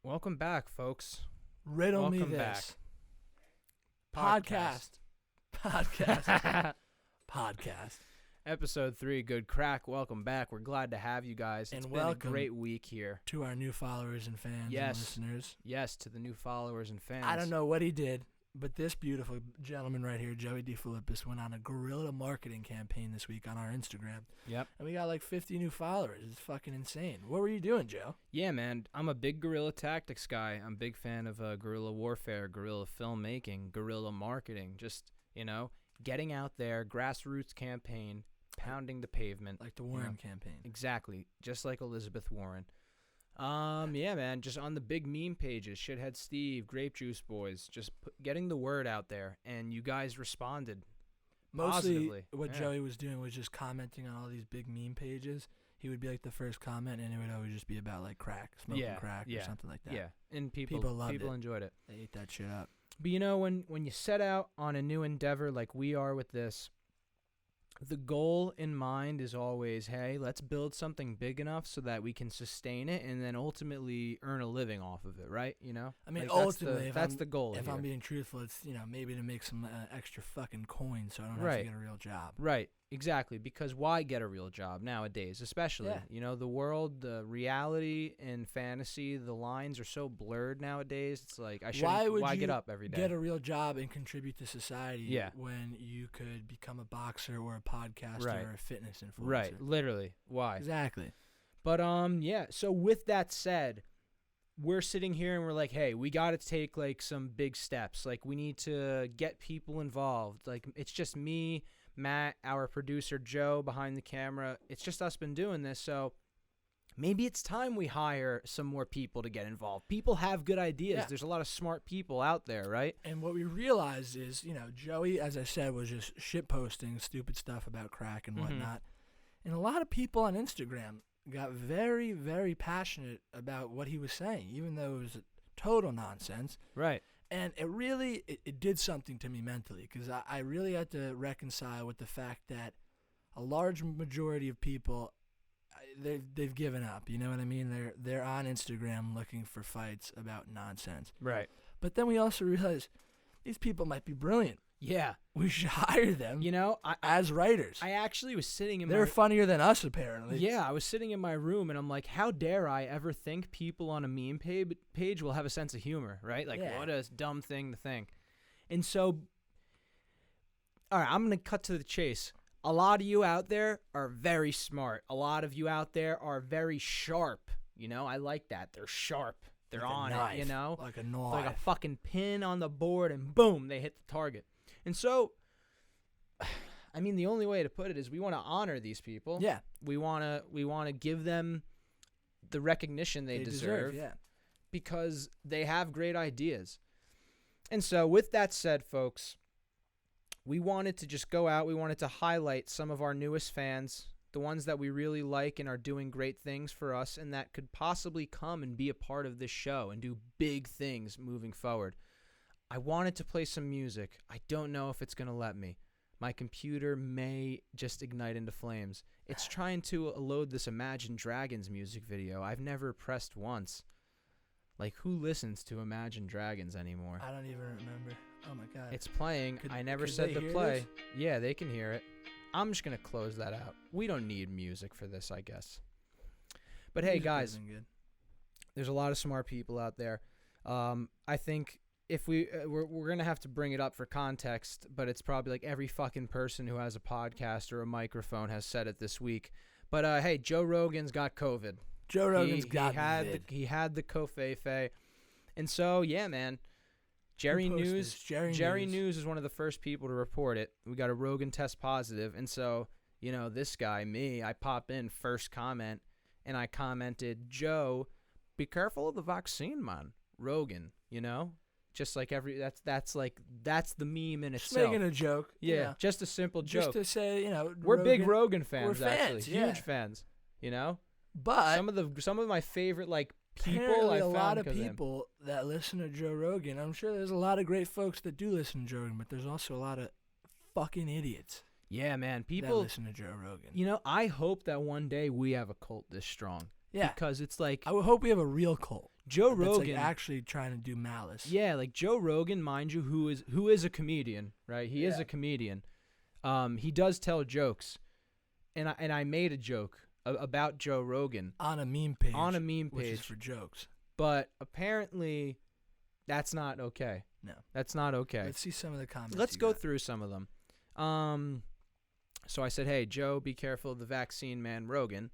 Welcome back, folks. Riddle me Welcome this. back. Podcast. Podcast. Episode 3, Good Crack. Welcome back. We're glad to have you guys. It's And been a welcome great week here. To our new followers and fans and Yes. listeners. Yes, to the new followers and fans. I don't know what he did, but this beautiful gentleman right here, Joey DeFilippis, went on a guerrilla marketing campaign this week on our Instagram. Yep. And we got like 50 new followers. It's fucking insane. What were you doing, Joe? Yeah, man. I'm a big guerrilla tactics guy. I'm a big fan of guerrilla warfare, guerrilla filmmaking, guerrilla marketing. Just, getting out there, grassroots campaign, pounding the pavement. Like the Warren campaign. Exactly. Just like Elizabeth Warren. Yeah, man. Just on the big meme pages, Shithead Steve, Grape Juice Boys, just getting the word out there, and you guys responded Mostly positively. what Yeah. Joey was doing was just commenting on all these big meme pages. He would be like the first comment, and it would always just be about like crack, smoking crack or something like that. Yeah, and people loved it. enjoyed it. They ate that shit up. But when you set out on a new endeavor like we are with this, the goal in mind is always, hey, let's build something big enough so that we can sustain it and then ultimately earn a living off of it, right? I mean, Like, ultimately, that's the goal. If here. I'm being truthful, it's maybe to make some extra fucking coins, so I don't have Right. to get a real job. Right, exactly. Because why get a real job nowadays, especially? Yeah. The world, the reality and fantasy, the lines are so blurred nowadays. It's like why get up every day? Get a real job and contribute to society Yeah. when you could become a boxer or a podcaster Right. or a fitness influencer. Right, literally. Why? Exactly. But yeah. So with that said, we're sitting here and we're like, hey, we got to take like some big steps. Like we need to get people involved. Like it's just me, Matt, our producer Joe behind the camera. It's just us been doing this. So maybe it's time we hire some more people to get involved. People have good ideas. Yeah. There's a lot of smart people out there, right? And what we realized is, Joey, as I said, was just shit posting stupid stuff about crack and whatnot. And a lot of people on Instagram got very, very passionate about what he was saying, even though it was total nonsense. Right. And it really, it did something to me mentally, because I really had to reconcile with the fact that a large majority of people, they've given up. You know what I mean? They're on Instagram looking for fights about nonsense. Right. But then we also realized these people might be brilliant. Yeah. We should hire them. As writers. I actually was sitting in They're funnier than us, apparently. Yeah, I was sitting in my room, and I'm like, how dare I ever think people on a meme page will have a sense of humor, right? Like, Yeah. what a dumb thing to think. And so, all right, I'm going to cut to the chase. A lot of you out there are very smart. A lot of you out there are very sharp. I like that. They're sharp. They're Like a on knife. it, Like a knife. Like a fucking pin on the board, and boom, they hit the target. And so, I mean, the only way to put it is we want to honor these people. Yeah. We want to give them the recognition they deserve, yeah. because they have great ideas. And so with that said, folks, we wanted to just go out. We wanted to highlight some of our newest fans, the ones that we really like and are doing great things for us and that could possibly come and be a part of this show and do big things moving forward. I wanted to play some music. I don't know if it's going to let me. My computer may just ignite into flames. It's trying to load this Imagine Dragons music video. I've never pressed once. Like, who listens to Imagine Dragons anymore? I don't even remember. Oh, my God. It's playing. I never could said they to hear play. this? Yeah, they can hear it. I'm just going to close that out. We don't need music for this, I guess. But hey, Music guys, isn't good. there's a lot of smart people out there. I think if we're going to have to bring it up for context, but it's probably like every fucking person who has a podcast or a microphone has said it this week. But hey, Joe Rogan's got COVID. Joe Rogan's got vid. He had the Kofefe. And so, yeah, man. Jerry Who posted News. this? Jerry News is one of the first people to report it. We got a Rogan test positive, and so this guy, me, I pop in first comment, and I commented, Joe, be careful of the vaccine, man. Rogan, just like that's the meme in Just itself. making a joke. Yeah, just a simple joke. Just to say, we're Rogan, big Rogan fans, we're actually, fans, yeah. huge fans. But Some of my favorite people apparently I a found lot of 'cause him. people that listen to Joe Rogan. I'm sure there's a lot of great folks that do listen to Joe Rogan, but there's also a lot of fucking idiots Yeah, man. that People, listen to Joe Rogan. I hope that one day we have a cult this strong. Yeah. Because it's like I would hope we have a real cult. Joe That's Rogan like actually trying to do malice. Yeah, like Joe Rogan, mind you, who is a comedian, right? He is a comedian. He does tell jokes, and I made a joke about Joe Rogan on a meme page. Which is for jokes. But apparently, that's not okay. No, that's not okay. Let's see some of the comments. Let's go through some of them. So I said, hey, Joe, be careful of the vaccine man, Rogan.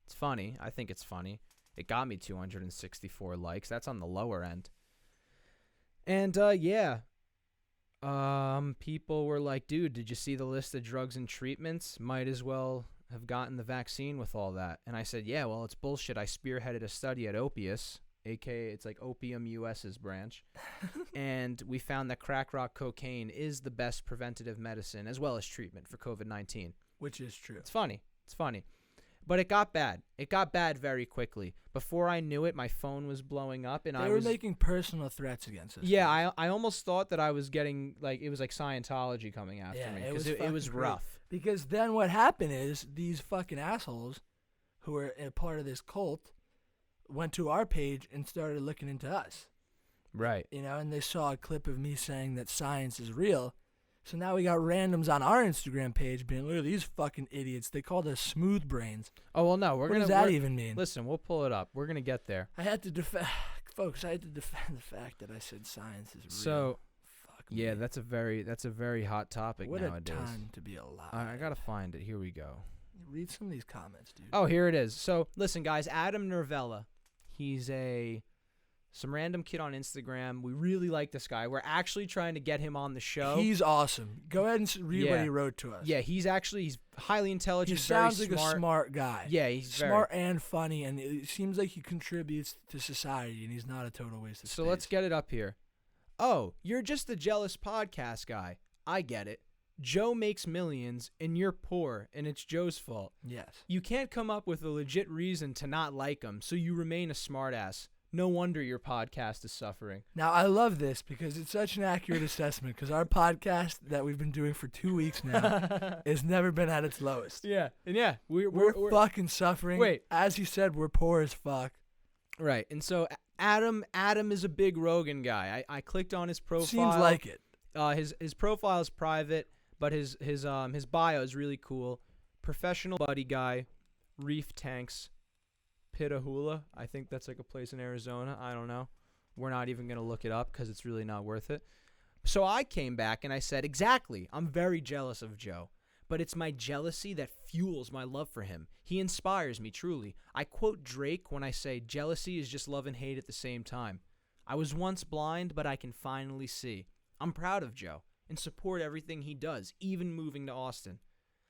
It's funny. I think it's funny. It got me 264 likes. That's on the lower end. And, people were like, dude, did you see the list of drugs and treatments? Might as well have gotten the vaccine with all that. And I said, yeah, well, it's bullshit. I spearheaded a study at Opius, a.k.a. it's like Opium US's branch. And we found that crack rock cocaine is the best preventative medicine as well as treatment for COVID-19. Which is true. It's funny. But it got bad. It got bad very quickly. Before I knew it, my phone was blowing up, and they were making personal threats against us. Yeah, I almost thought that I was getting it was like Scientology coming after me because it was rough. Because then what happened is these fucking assholes, who are a part of this cult, went to our page and started looking into us. Right. And they saw a clip of me saying that science is real. So now we got randoms on our Instagram page being, look at these fucking idiots. They called us smooth brains. Oh, well, no. What does that even mean? Listen, we'll pull it up. We're going to get there. I had to defend the fact that I said science is real. So, fuck yeah, me. that's a very hot topic what nowadays. What a time to be alive. I got to find it. Here we go. Read some of these comments, dude. Oh, here it is. So, listen, guys. Adam Nervella. He's some random kid on Instagram. We really like this guy. We're actually trying to get him on the show. He's awesome. Go ahead and read what he wrote to us. Yeah, he's highly intelligent. He sounds very like smart. a smart guy. Yeah, he's smart and funny, and it seems like he contributes to society, and he's not a total waste of space. So let's get it up here. Oh, you're just a jealous podcast guy. I get it. Joe makes millions, and you're poor, and it's Joe's fault. Yes. You can't come up with a legit reason to not like him, so you remain a smartass. No wonder your podcast is suffering. Now, I love this because it's such an accurate assessment because our podcast that we've been doing for 2 weeks now has never been at its lowest. Yeah. And yeah, we're fucking suffering. Wait. As you said, we're poor as fuck. Right. And so Adam is a big Rogan guy. I clicked on his profile. Seems like it. His profile is private, but his bio is really cool. Professional buddy guy, reef tanks. Pitahula. I think that's like a place in Arizona. I don't know. We're not even going to look it up because it's really not worth it. So I came back and I said, exactly, I'm very jealous of Joe, but it's my jealousy that fuels my love for him. He inspires me, truly. I quote Drake when I say, jealousy is just love and hate at the same time. I was once blind, but I can finally see. I'm proud of Joe and support everything he does, even moving to Austin.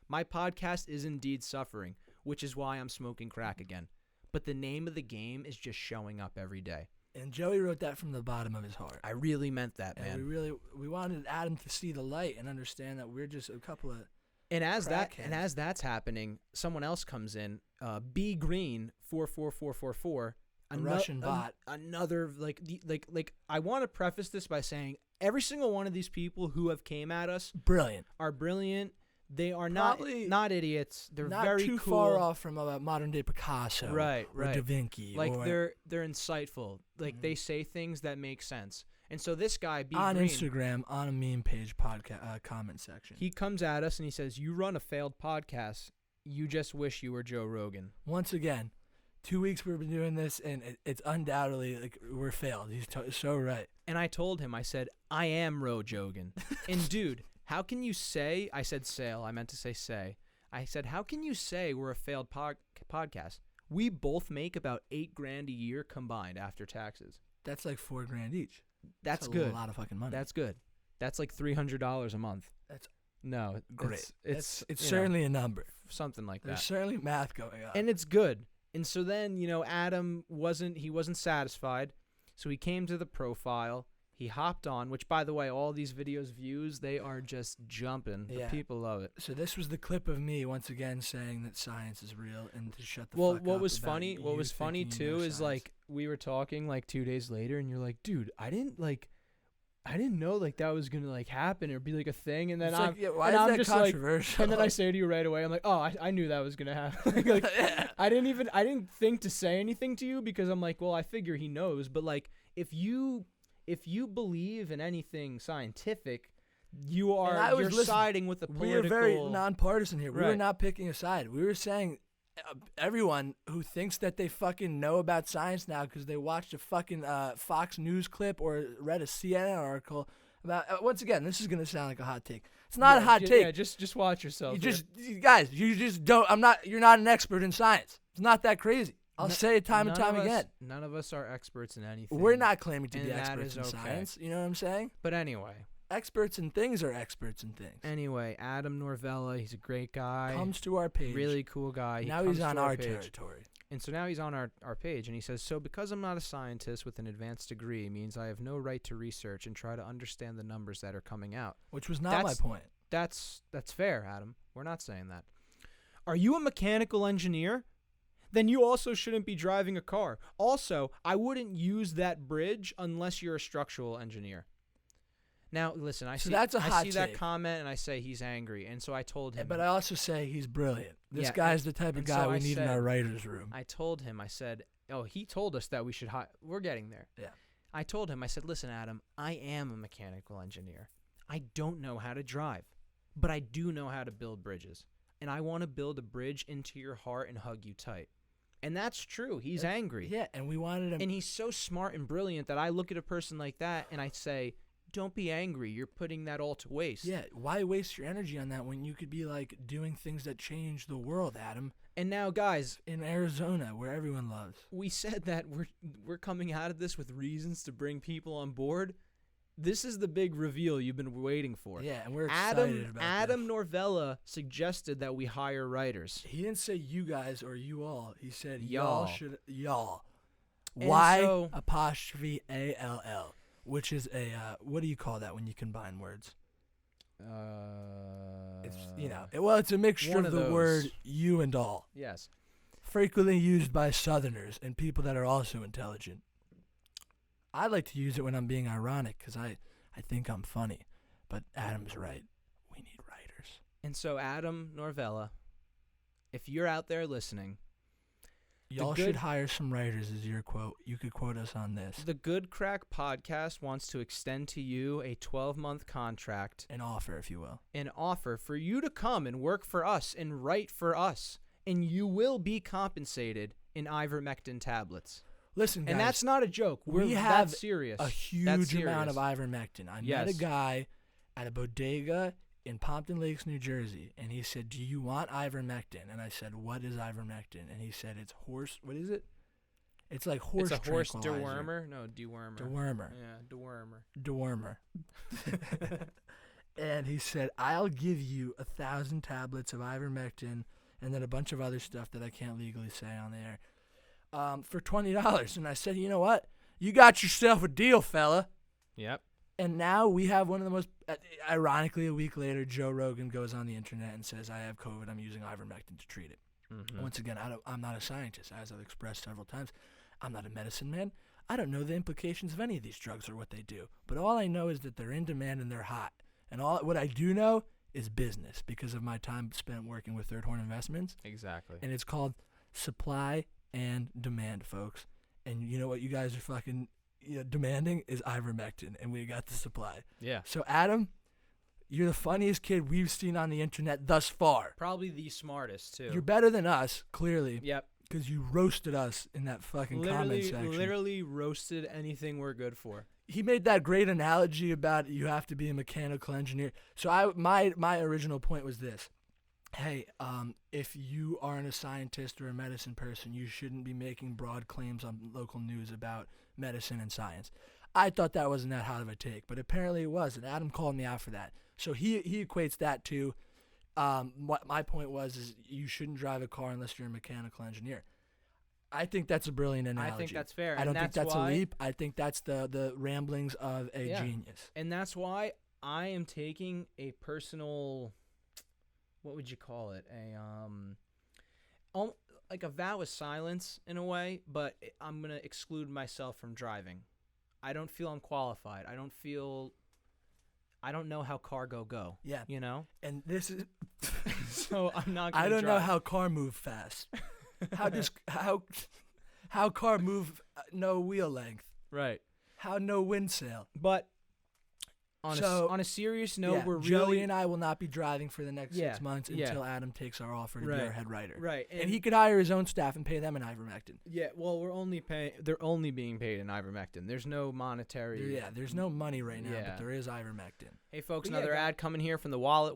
My podcast is indeed suffering, which is why I'm smoking crack again. But the name of the game is just showing up every day. And Joey wrote that from the bottom of his heart. I really meant that, man. And we wanted Adam to see the light and understand that we're just a couple of as that's happening, someone else comes in, B Green 44444, a Russian bot. Another like I want to preface this by saying every single one of these people who have came at us are brilliant. They are not idiots. They're not very too cool. far off from modern day Picasso, right? Or Da Vinci. Like they're insightful. Like they say things that make sense. And so this guy, B on Green, Instagram, on a meme page, podcast comment section, he comes at us and he says, "You run a failed podcast. You just wish you were Joe Rogan." Once again, 2 weeks we've been doing this, and it's undoubtedly like we're failed. He's so right. And I told him, I said, "I am Jogan." And dude. How can you say, I said sale, I meant to say say. I said, how can you say we're a failed podcast? We both make about $8,000 a year combined after taxes. That's like $4,000 each. That's good. A lot of fucking money. That's good. That's like $300 a month. That's great. It's certainly a number. Something like that. There's certainly math going on. And it's good. And so then, Adam wasn't satisfied. So he came to the profile. He hopped on, which, by the way, all these videos views, they are just jumping. Yeah. The people love it. So this was the clip of me once again saying that science is real and to shut the fuck up. What was funny too is like we were talking like 2 days later, and you're like, dude, I didn't like. I didn't know like that was gonna like happen or be like a thing, and then It's I'm like, yeah, why and is I'm that just controversial? and then I say to you right away, I'm like, oh, I knew that was gonna happen. Like, Yeah. I didn't think to say anything to you because I'm like, well, I figure he knows, but like if you believe in anything scientific, you're siding with the political. We are very nonpartisan here. We were Right. not picking a side. We were saying everyone who thinks that they fucking know about science now because they watched a fucking Fox News clip or read a CNN article about. Once again, this is gonna sound like a hot take. It's not a hot take. Yeah, just watch yourself. You guys, you just don't. You're not an expert in science. It's not that crazy. I'll say it time and time again. None of us are experts in anything. We're not claiming to and be that experts is in okay. science. You know what I'm saying? But anyway. Experts in things are experts in things. Anyway, Adam Norvella, he's a great guy. Comes to our page. Really cool guy. Now he's on our territory. And so now he's on our page, and he says, so because I'm not a scientist with an advanced degree means I have no right to research and try to understand the numbers that are coming out. Which was not my point. That's fair, Adam. We're not saying that. Are you a mechanical engineer? Then you also shouldn't be driving a car. Also, I wouldn't use that bridge unless you're a structural engineer. Now, listen, I see that comment, and I say he's angry, and so I told him. But I also say he's brilliant. This guy's the type of guy we need in our writer's room. I told him, I said, he told us that we should we're getting there. Yeah. I told him, I said, listen, Adam, I am a mechanical engineer. I don't know how to drive, but I do know how to build bridges, and I want to build a bridge into your heart and hug you tight. And that's true. He's angry. Yeah, and we wanted him. And he's so smart and brilliant that I look at a person like that, and I say, don't be angry. You're putting that all to waste. Yeah, why waste your energy on that when you could be like doing things that change the world, Adam? And now, guys, in Arizona, where everyone loves. We said that we're coming out of this with reasons to bring people on board. This is the big reveal you've been waiting for. Yeah, and we're excited about Adam Norvella suggested that we hire writers. He didn't say you guys or you all. He said y'all should y'all. And Y''ALL. Which is what do you call that when you combine words? It's it's a mixture of the word you and all. Yes. Frequently used by Southerners and people that are also intelligent. I like to use it when I'm being ironic because I think I'm funny. But Adam's right. We need writers. And so Adam Norvella, if you're out there listening, y'all should hire some writers is your quote. You could quote us on this. The Good Crack Podcast wants to extend to you a 12-month contract. An offer, if you will. An offer for you to come and work for us and write for us. And you will be compensated in ivermectin tablets. Listen, guys. And that's not a joke. We have serious. A huge amount of ivermectin. I met a guy at a bodega in Pompton Lakes, New Jersey, and he said, do you want ivermectin? And I said, what is ivermectin? And he said, it's horse, what is it? It's like horse tranquilizer. It's a horse dewormer? No, dewormer. Dewormer. Yeah, dewormer. Dewormer. And he said, I'll give you 1,000 tablets of ivermectin and then a bunch of other stuff that I can't legally say on the air for $20. And I said, you know what? You got yourself a deal, fella. Yep. And now we have one of the most, ironically, a week later, Joe Rogan goes on the internet and says, I have COVID, I'm using ivermectin to treat it. Mm-hmm. Once again, I'm not a scientist, as I've expressed several times. I'm not a medicine man. I don't know the implications of any of these drugs or what they do. But all I know is that they're in demand and they're hot. And what I do know is business because of my time spent working with Third Horn Investments. Exactly. And it's called supply and demand, folks. And you know what you guys are fucking demanding is ivermectin, and we got the supply. Yeah. So, Adam, you're the funniest kid we've seen on the internet thus far. Probably the smartest, too. You're better than us, clearly. Yep. Because you roasted us in that fucking comment section. Literally roasted anything we're good for. He made that great analogy about you have to be a mechanical engineer. So my original point was this. Hey, if you aren't a scientist or a medicine person, you shouldn't be making broad claims on local news about medicine and science. I thought that wasn't that hot of a take, but apparently it was, and Adam called me out for that. So he equates that to what my point was you shouldn't drive a car unless you're a mechanical engineer. I think that's a brilliant analogy. I think that's fair. I don't think that's a leap. I think that's the ramblings of a genius. And that's why I am taking a personal, what would you call it? Like a vow of silence in a way, but I'm going to exclude myself from driving. I don't feel I'm qualified. I don't know how cargo go. Yeah. You know? And this is So I'm not gonna I don't know drive. how car move fast. How car move no wheel length. Right. How no wind sail. But on a serious note, we're Joey really and I will not be driving for the next 6 months yeah. until Adam takes our offer to be our head writer. Right. And he could hire his own staff and pay them an ivermectin. Yeah, well, they're only being paid in ivermectin. There's no monetary. There's no money right now, Yeah. but there is ivermectin. Hey, folks, But another ad coming here from the Wallet.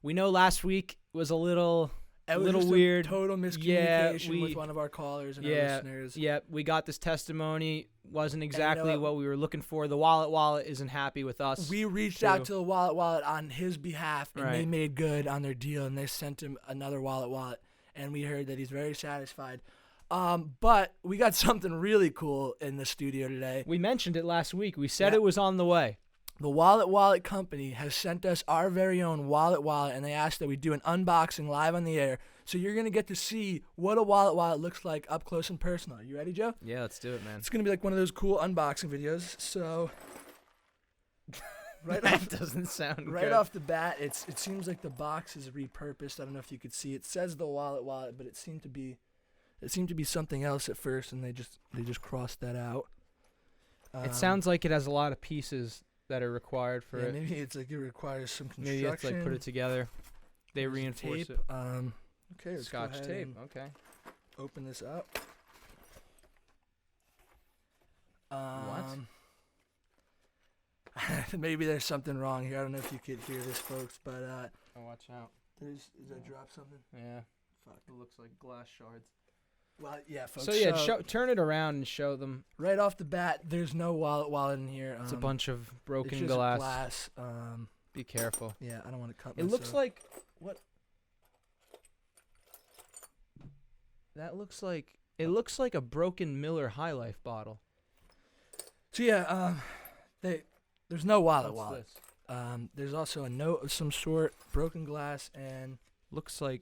We know last week was a little just weird. Total miscommunication with one of our callers and our listeners. Yeah, we got this testimony. Wasn't exactly what we were looking for. The Wallet isn't happy with us. We reached out to the Wallet on his behalf, and they Right. made good on their deal, and they sent him another Wallet, and we heard that he's very satisfied. But we got something really cool in the studio today. We mentioned it last week. We said it was on the way. The Wallet company has sent us our very own Wallet, and they asked that we do an unboxing live on the air. So you're going to get to see what a Wallet looks like up close and personal. You ready, Joe? Yeah, let's do it, man. It's going to be like one of those cool unboxing videos. So That doesn't sound right good. off the bat, it seems like the box is repurposed. I don't know if you could see. It says the Wallet, but it seemed to be something else at first, and they just crossed that out. It sounds like it has a lot of pieces that are required for it. Maybe it's like it requires some construction. Maybe you have to like put it together. They There's reinforce tape. it. Okay, let's Scotch go ahead tape. and Okay. open this up. What? Maybe there's something wrong here. I don't know if you could hear this, folks, but Oh, watch out. did I drop something? Yeah. Fuck. It looks like glass shards. Well, yeah, folks. So yeah, turn it around and show them. right off the bat, there's no wallet in here. It's a bunch of it's broken just glass. glass. Be careful. Yeah, I don't want to cut. It looks myself. like what? That looks like it looks like a broken Miller High Life bottle. So yeah, there's no wallet. What's this? There's also a note of some sort, broken glass, and Looks like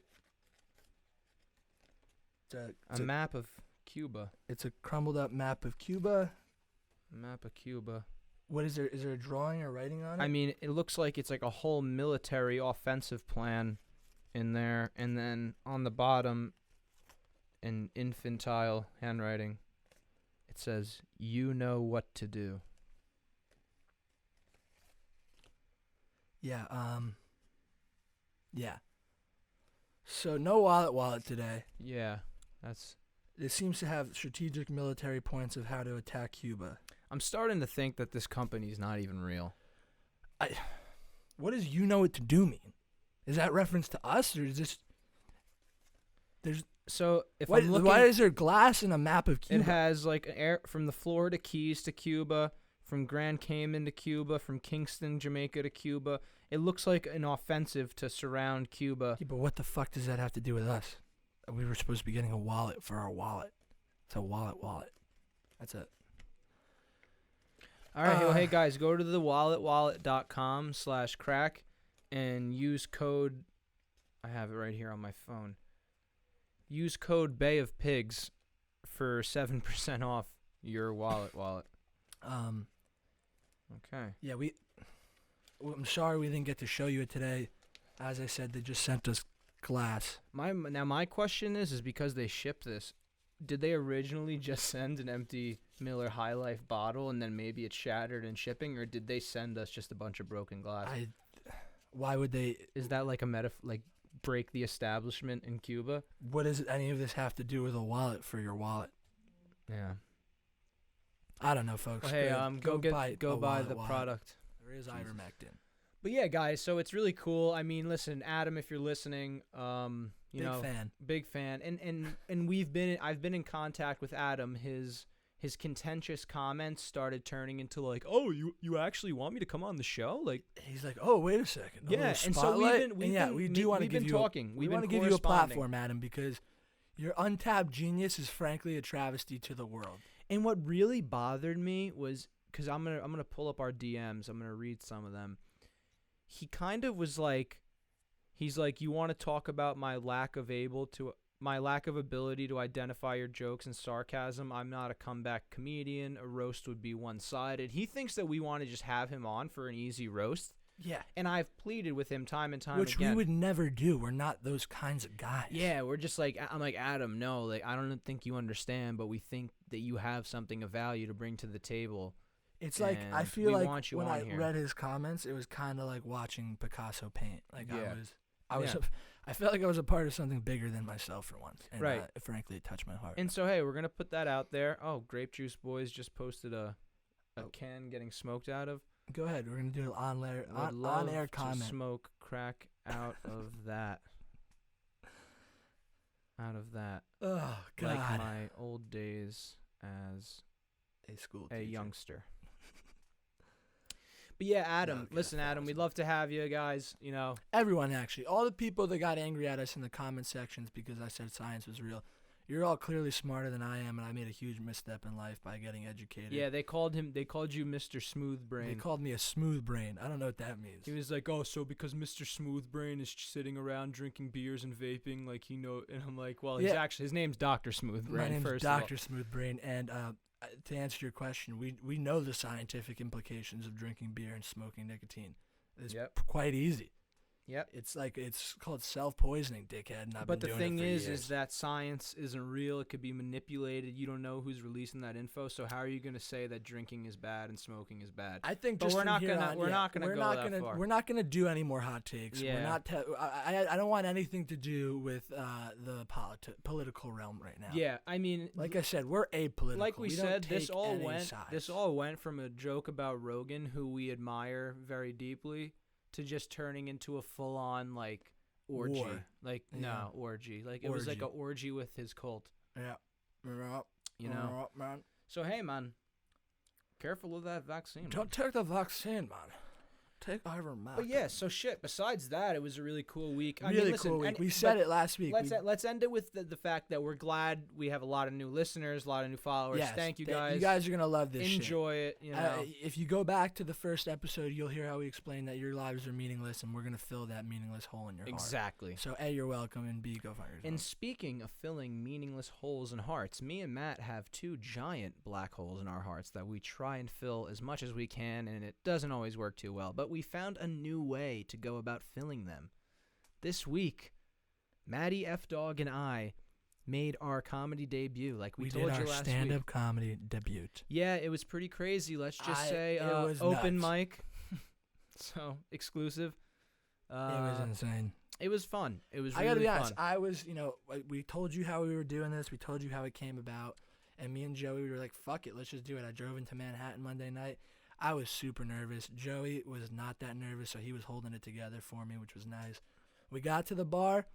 it's a map of Cuba. it's a crumbled up map of Cuba. Map of Cuba. What is there? Is there a drawing or writing on it? I mean, it looks like it's like a whole military offensive plan in there, and then on the bottom, in infantile handwriting, it says, "You know what to do." Yeah. Yeah. So no wallet today. Yeah, that's. It seems to have strategic military points of how to attack Cuba. I'm starting to think that this company's not even real. What does "you know what to do" mean? Is that reference to us, or is this? So if Why I'm looking, is there glass in a map of Cuba? it has like air from the Florida Keys to Cuba, from Grand Cayman to Cuba, from Kingston, Jamaica to Cuba. It looks like an offensive to surround Cuba. Yeah, but what the fuck does that have to do with us? We were supposed to be getting a wallet for our wallet. It's a wallet. That's it. All right, well, hey guys, go to the wallet.com/crack and use code. I have it right here on my phone. Use code Bay of Pigs for 7% off your wallet. Okay. Yeah, I'm sorry we didn't get to show you it today. As I said, they just sent us glass. My question is because they shipped this, did they originally just send an empty Miller High Life bottle and then maybe it shattered in shipping, or did they send us just a bunch of broken glass? Why would they? Is that like a break the establishment in Cuba? What does any of this have to do with a wallet for your wallet? Yeah. I don't know, folks. Well, hey, go buy the wallet. Product. There is ivermectin. But yeah, guys, so it's really cool. I mean, listen, Adam, if you're listening, big fan, and I've been in contact with Adam. His contentious comments started turning into like, oh, you actually want me to come on the show? Like, he's like, oh, wait a second. Yeah, and so we do want to give you talking. We want to give you a platform, Adam, because your untapped genius is frankly a travesty to the world. And what really bothered me was, because I'm gonna pull up our DMs. I'm gonna read some of them. He kind of was like, he's like, you want to talk about my lack of able to my lack of ability to identify your jokes and sarcasm. I'm not a comeback comedian. A roast would be one-sided. He thinks that we want to just have him on for an easy roast. Yeah. And I've pleaded with him time and time Which again. we would never do. We're not those kinds of guys. Yeah, we're just like, I'm like, Adam, no, like, I don't think you understand, but we think that you have something of value to bring to the table. It's like, I and feel we like want you when on I here. read his comments, it was kind of like watching Picasso paint. Like Yeah. I felt like I was a part of something bigger than myself for once. And, Right. Frankly, it touched my heart. And so, hey, we're going to put that out there. Oh, Grape Juice Boys just posted a can getting smoked out of. Go ahead. We're going to do an Would love on-air to comment. smoke crack out of that. Out of that. Oh, God. Like my old days as a school a teacher. youngster. But yeah, Adam, Okay, listen, Adam, we'd love to have you guys, you know. Everyone, actually. All the people that got angry at us in the comment sections because I said science was real. You're all clearly smarter than I am, and I made a huge misstep in life by getting educated. Yeah, they called you Mr. Smooth Brain. They called me a smooth brain. I don't know what that means. He was like, oh, so because Mr. Smooth Brain is sitting around drinking beers and vaping, like he know, and I'm like, well, he's Yeah. actually, his name's Dr. Smooth Brain. My name's first of all. Dr. Smooth Brain, and to answer your question, we know the scientific implications of drinking beer and smoking nicotine. It's quite easy. Yep. It's called self-poisoning, dickhead. And I've But been the doing thing it for years. is that science isn't real. It could be manipulated. You don't know who's releasing that info. So how are you going to say that drinking is bad and smoking is bad? I think, but just we're from not here gonna on, we're yeah, not gonna we're go not that gonna far. we're not gonna do any more hot takes. Yeah. We're not. I don't want anything to do with the political realm right now. Yeah, I mean, Like I said, we're apolitical. like we don't said, take this all any went sides. from a joke about Rogan, who we admire very deeply, to just turning into a full-on like orgy. War. Like Yeah. no orgy. Like it was like Orgy. an orgy with his cult. Yeah. You know. Man. So hey, man, careful with that vaccine. man. Don't take the vaccine, man. Take ivermectin. But yeah, so shit. Besides that, it was a really cool week. I Really mean, listen, cool week. and- We but said it last week. Let's end it with the fact that we're glad we have a lot of new listeners, a lot of new followers. Yes, Thank you guys. You guys are gonna love this. Enjoy it. You shit. know. If you go back to the first episode, you'll hear how we explain that your lives are meaningless, and we're gonna fill that meaningless hole in your heart. Exactly. So A, you're welcome, and B, go find yourself. And speaking of filling meaningless holes in hearts, me and Matt have two giant black holes in our hearts that we try and fill as much as we can, and it doesn't always work too well. But we found a new way to go about filling them. This week, Maddie F. Dog and I made our comedy debut, like we told did you our last stand-up week. comedy debut. Yeah, it was pretty crazy. Let's just say it was open nuts. mic, so exclusive. It was insane. It was fun. It was I really gotta be honest. fun. I was, we told you how we were doing this. We told you how it came about, and me and Joey we were like, "Fuck it, let's just do it." I drove into Manhattan Monday night. I was super nervous. Joey was not that nervous, so he was holding it together for me, which was nice. We got to the bar.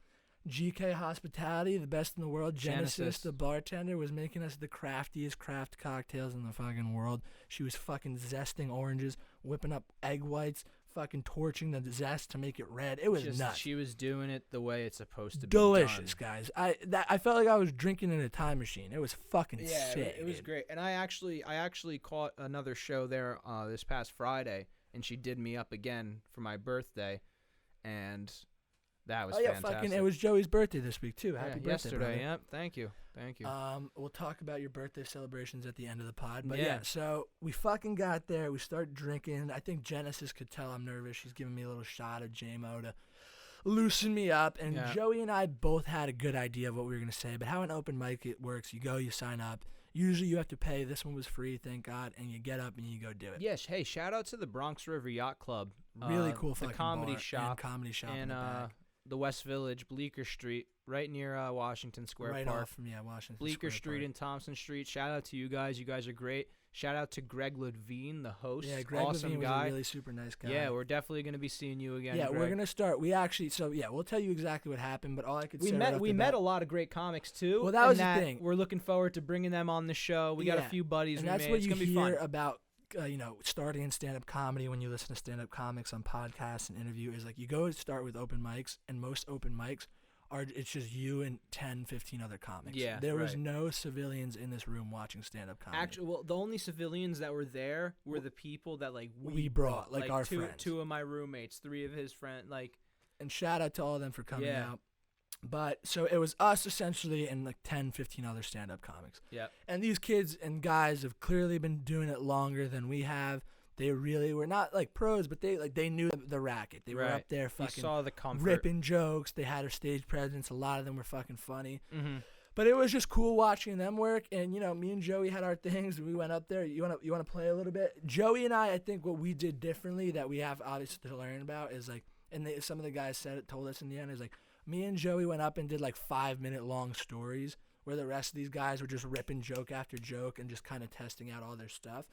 GK Hospitality, the best in the world. Genesis, the bartender, was making us the craftiest craft cocktails in the fucking world. She was fucking zesting oranges, whipping up egg whites, fucking torching the zest to make it red. It was nuts. She was doing it the way it's supposed to be. Delicious, guys. I felt like I was drinking in a time machine. It was fucking sick. It was dude. great. And I actually caught another show there this past Friday, and she did me up again for my birthday, and that was fantastic. It was Joey's birthday this week too. Happy birthday, yesterday. brother. Yep. Thank you. We'll talk about your birthday celebrations at the end of the pod. But Yeah. so we fucking got there. We start drinking. I think Genesis could tell I'm nervous. She's giving me a little shot of JMO to loosen me up. And Yeah. Joey and I both had a good idea of what we were going to say. But how an open mic it works, you go, you sign up. Usually you have to pay. This one was free, thank God. And you get up and you go do it. Yes. Hey, shout out to the Bronx River Yacht Club. Really cool the fucking comedy bar shop and comedy shop in in the back. the West Village, Bleecker Street, right near Washington Square Right Park. off from Washington Bleecker Square Street Park. and Thompson Street. Shout out to you guys. You guys are great. Shout out to Greg Levine, the host. Yeah, Greg awesome Levine guy. was a really super nice guy. Yeah, we're definitely going to be seeing you again. Yeah, Greg. we're gonna start. We actually, we'll tell you exactly what happened. But all I could say, We met a lot of great comics too. Well, that and was the thing. We're looking forward to bringing them on the show. We got a few buddies. and we that's made. what It's you gonna be hear fun. about. Starting in stand-up comedy when you listen to stand-up comics on podcasts and interview is like you go and start with open mics, and most open mics it's just you and 10, 15 other comics. Yeah, there was right. no civilians in this room watching stand-up comedy. Actually, well, the only civilians that were there were the people that we brought, like our two, friends. two of my roommates, 3 of his friends, like. And shout out to all of them for coming Yeah. out. But so it was us essentially and like 10, 15 other stand-up comics. Yeah. And these kids and guys have clearly been doing it longer than we have. They really were not like pros, but they knew the racket. They were up there You fucking saw the comfort. ripping jokes. They had a stage presence. A lot of them were fucking funny. Mm-hmm. But it was just cool watching them work. And, you know, me and Joey had our things. We went up there. You wanna play a little bit? Joey and I think what we did differently that we have obviously to learn about is like, and some of the guys told us in the end, is like, me and Joey went up and did like 5-minute long stories where the rest of these guys were just ripping joke after joke and just kind of testing out all their stuff.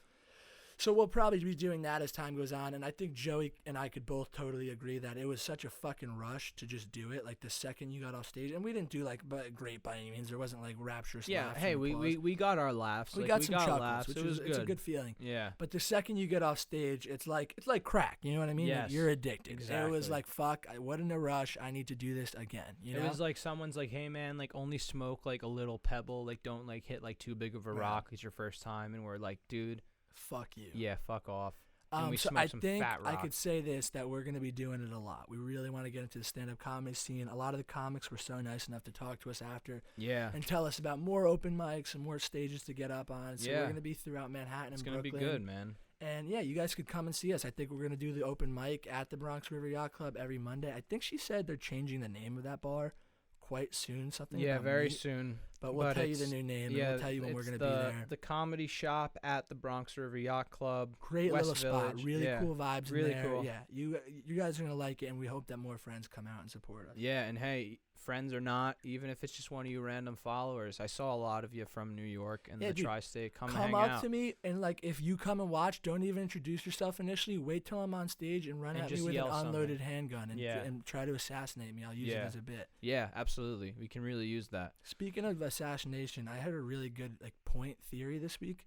So we'll probably be doing that as time goes on, and I think Joey and I could both totally agree that it was such a fucking rush to just do it. Like the second you got off stage, and we didn't do like great by any means. There wasn't like rapturous. Yeah, laughs hey, and applause. we got our laughs. We Like, got some chuckles, laughs. which it was is good. it's a good feeling. Yeah. But the second you get off stage, it's like crack. You know what I mean? Yes, Like, you're addicted. exactly. It was like fuck. I wasn't a rush. I need to do this again. You know? It was like someone's like, hey man, like only smoke like a little pebble, like don't like hit like too big of a rock. It's your first time, and we're like, dude, fuck you. yeah, fuck off. And we So smoked I some think fat I rock. could say this, that we're going to be doing it a lot. We really want to get into the stand-up comedy scene. A lot of the comics were so nice enough to talk to us after Yeah. and tell us about more open mics and more stages to get up on. So Yeah. we're going to be throughout Manhattan It's and gonna Brooklyn. be good, man. And yeah, you guys could come and see us. I think we're going to do the open mic at the Bronx River Yacht Club every Monday. I think she said they're changing the name of that bar quite soon. Something Yeah, about very meat. soon. But we'll tell you the it's- new name Yeah, and we'll tell you when we're it's going to be there. The comedy shop at the Bronx River Yacht Club. Great West little spot. Village, Really yeah. cool vibes Really in there. cool. Yeah, you guys are going to like it, and we hope that more friends come out and support us. Yeah, and hey, friends or not, even if it's just one of you random followers, I saw a lot of you from New York and Yeah, the dude, tri-state. Come Come hang up out. to me, and like if you come and watch, don't even introduce yourself initially. Wait till I'm on stage and run And at me just with an yell something. unloaded handgun and, Yeah. and try to assassinate me. I'll use it Yeah. as a bit. Yeah, absolutely. We can really use that. Speaking of assassination, I heard a really good like point theory this week.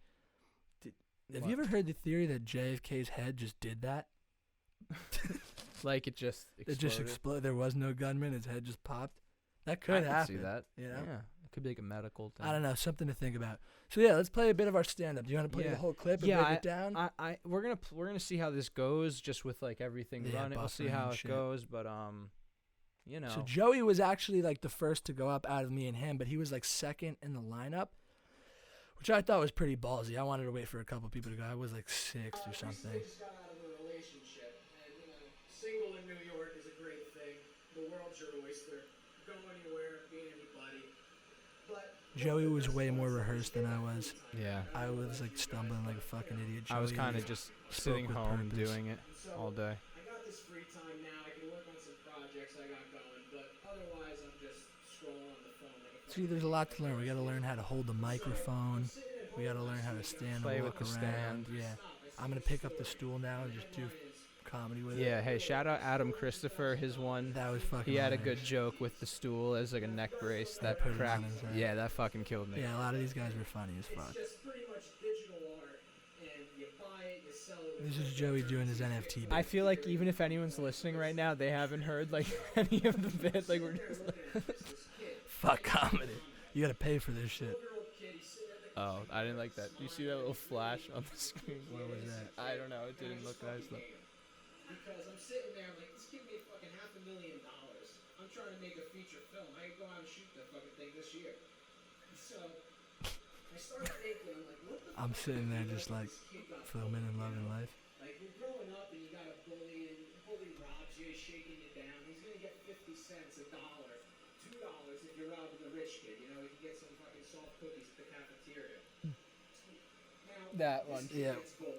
Have you ever heard the theory that JFK's head just did that? Like it just exploded. It just exploded. There was no gunman. His head just popped. That I could can happen. see that. You know? Yeah, it could be like a medical thing. I don't know. Something to think about. So yeah, let's play a bit of our stand-up. Do you want to play Yeah. the whole clip and Yeah, break it down? we're gonna see how this goes, just with like everything Yeah, running. We'll see buffering how and it shit. goes, but you know. So Joey was actually like the first to go up out of me and him, but he was like second in the lineup, which I thought was pretty ballsy. I wanted to wait for a couple people to go. I was like sixth or something. Recently just got out of a relationship, and single in New York is a great thing. The world's your oyster. Go anywhere, be anybody. But Joey was way more rehearsed than I was. Yeah. I was like stumbling like a fucking idiot. I was Joey kind of just spoke sitting with home purpose. doing it all day. I got this free time now. I can work on some projects I got going, but otherwise I'm just scrolling on the phone. Like a See, there's a lot to learn. We got to learn how to hold the microphone. We got to learn how to stand Play and with walk the around. stand. Yeah, I'm gonna pick up the stool now and just do comedy with Yeah. it. Hey, shout out Adam Christopher. His one. That was fucking. He had a hilarious. good joke with the stool as like a neck brace Yeah, that put it on cracked. his head. Yeah, that fucking killed me. Yeah, a lot of these guys were funny as fuck. It's just pretty much digital art, and you buy it, you sell it. This is Joey doing his NFT. Bit. I feel like even if anyone's listening right now, they haven't heard like any of the bit. Like we're just. Fuck comedy. You gotta pay for this shit. Oh, I didn't like that. Do you see that little flash on the screen? What was that? I don't know. It didn't look nice though. Because I'm sitting there, I'm like, this kid made fucking $500,000. I'm trying to make a feature film. I could go out and shoot that fucking thing this year. So I started thinking, I'm like, what the I'm fuck sitting there is just like this kid got filming and going, loving you know? life. Like you're growing up and you got a bully, and the bully robs you, he's shaking you down. He's gonna get 50 cents, $1, $2 if you're robbing the rich kid. You know, he can get some fucking soft cookies at the cafeteria. Now, That one. Yeah.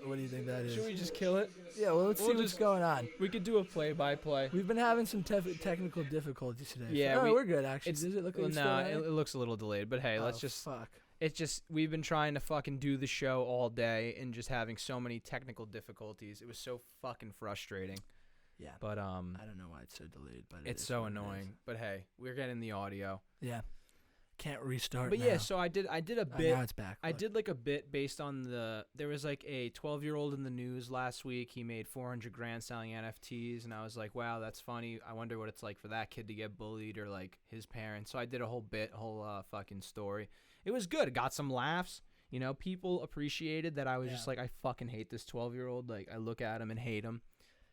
What do you think that is? Should we just kill it? Yeah. Well, let's We'll see what's just- going on. We could do a play-by-play. We've been having some technical difficulties today. Yeah, Oh, we- we're good actually. it's- Does it look like Well, it's nah, still it, running? it looks a little delayed, but hey, let's Oh, just. fuck. It's just we've been trying to fucking do the show all day and just having so many technical difficulties. It was so fucking frustrating. Yeah. But I don't know why it's so delayed, but it it's is so what it is. annoying. But hey, we're getting the audio. Yeah. Can't restart. But now. yeah, so I did a Oh, bit. now it's back. I Look. did like a bit based on there was like a 12-year-old in the news last week. He made 400 grand selling NFTs, and I was like, wow, that's funny. I wonder what it's like for that kid to get bullied or like his parents. So I did a whole fucking story. It was good. It got some laughs. You know, people appreciated that I was just Yeah. like, I fucking hate this 12-year-old. Like I look at him and hate him.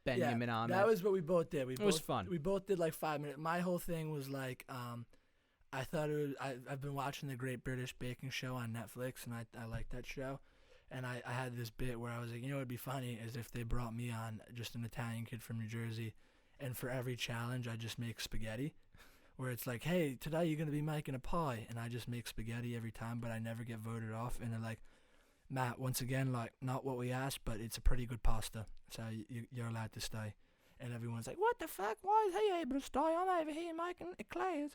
Benjamin on that was what we both did. It was fun. We both did like 5 minutes. My whole thing was like, I thought it was. I've been watching the Great British Baking Show on Netflix, and I like that show. And I had this bit where I was like, you know, what'd be funny is if they brought me on, just an Italian kid from New Jersey, and for every challenge I just make spaghetti, where it's like, hey, today you're gonna be making a pie, and I just make spaghetti every time, but I never get voted off. And they're like, Matt, once again, like, not what we asked, but it's a pretty good pasta, so you're allowed to stay. And everyone's like, what the fuck? Why is he able to stay? I'm over here making eclairs.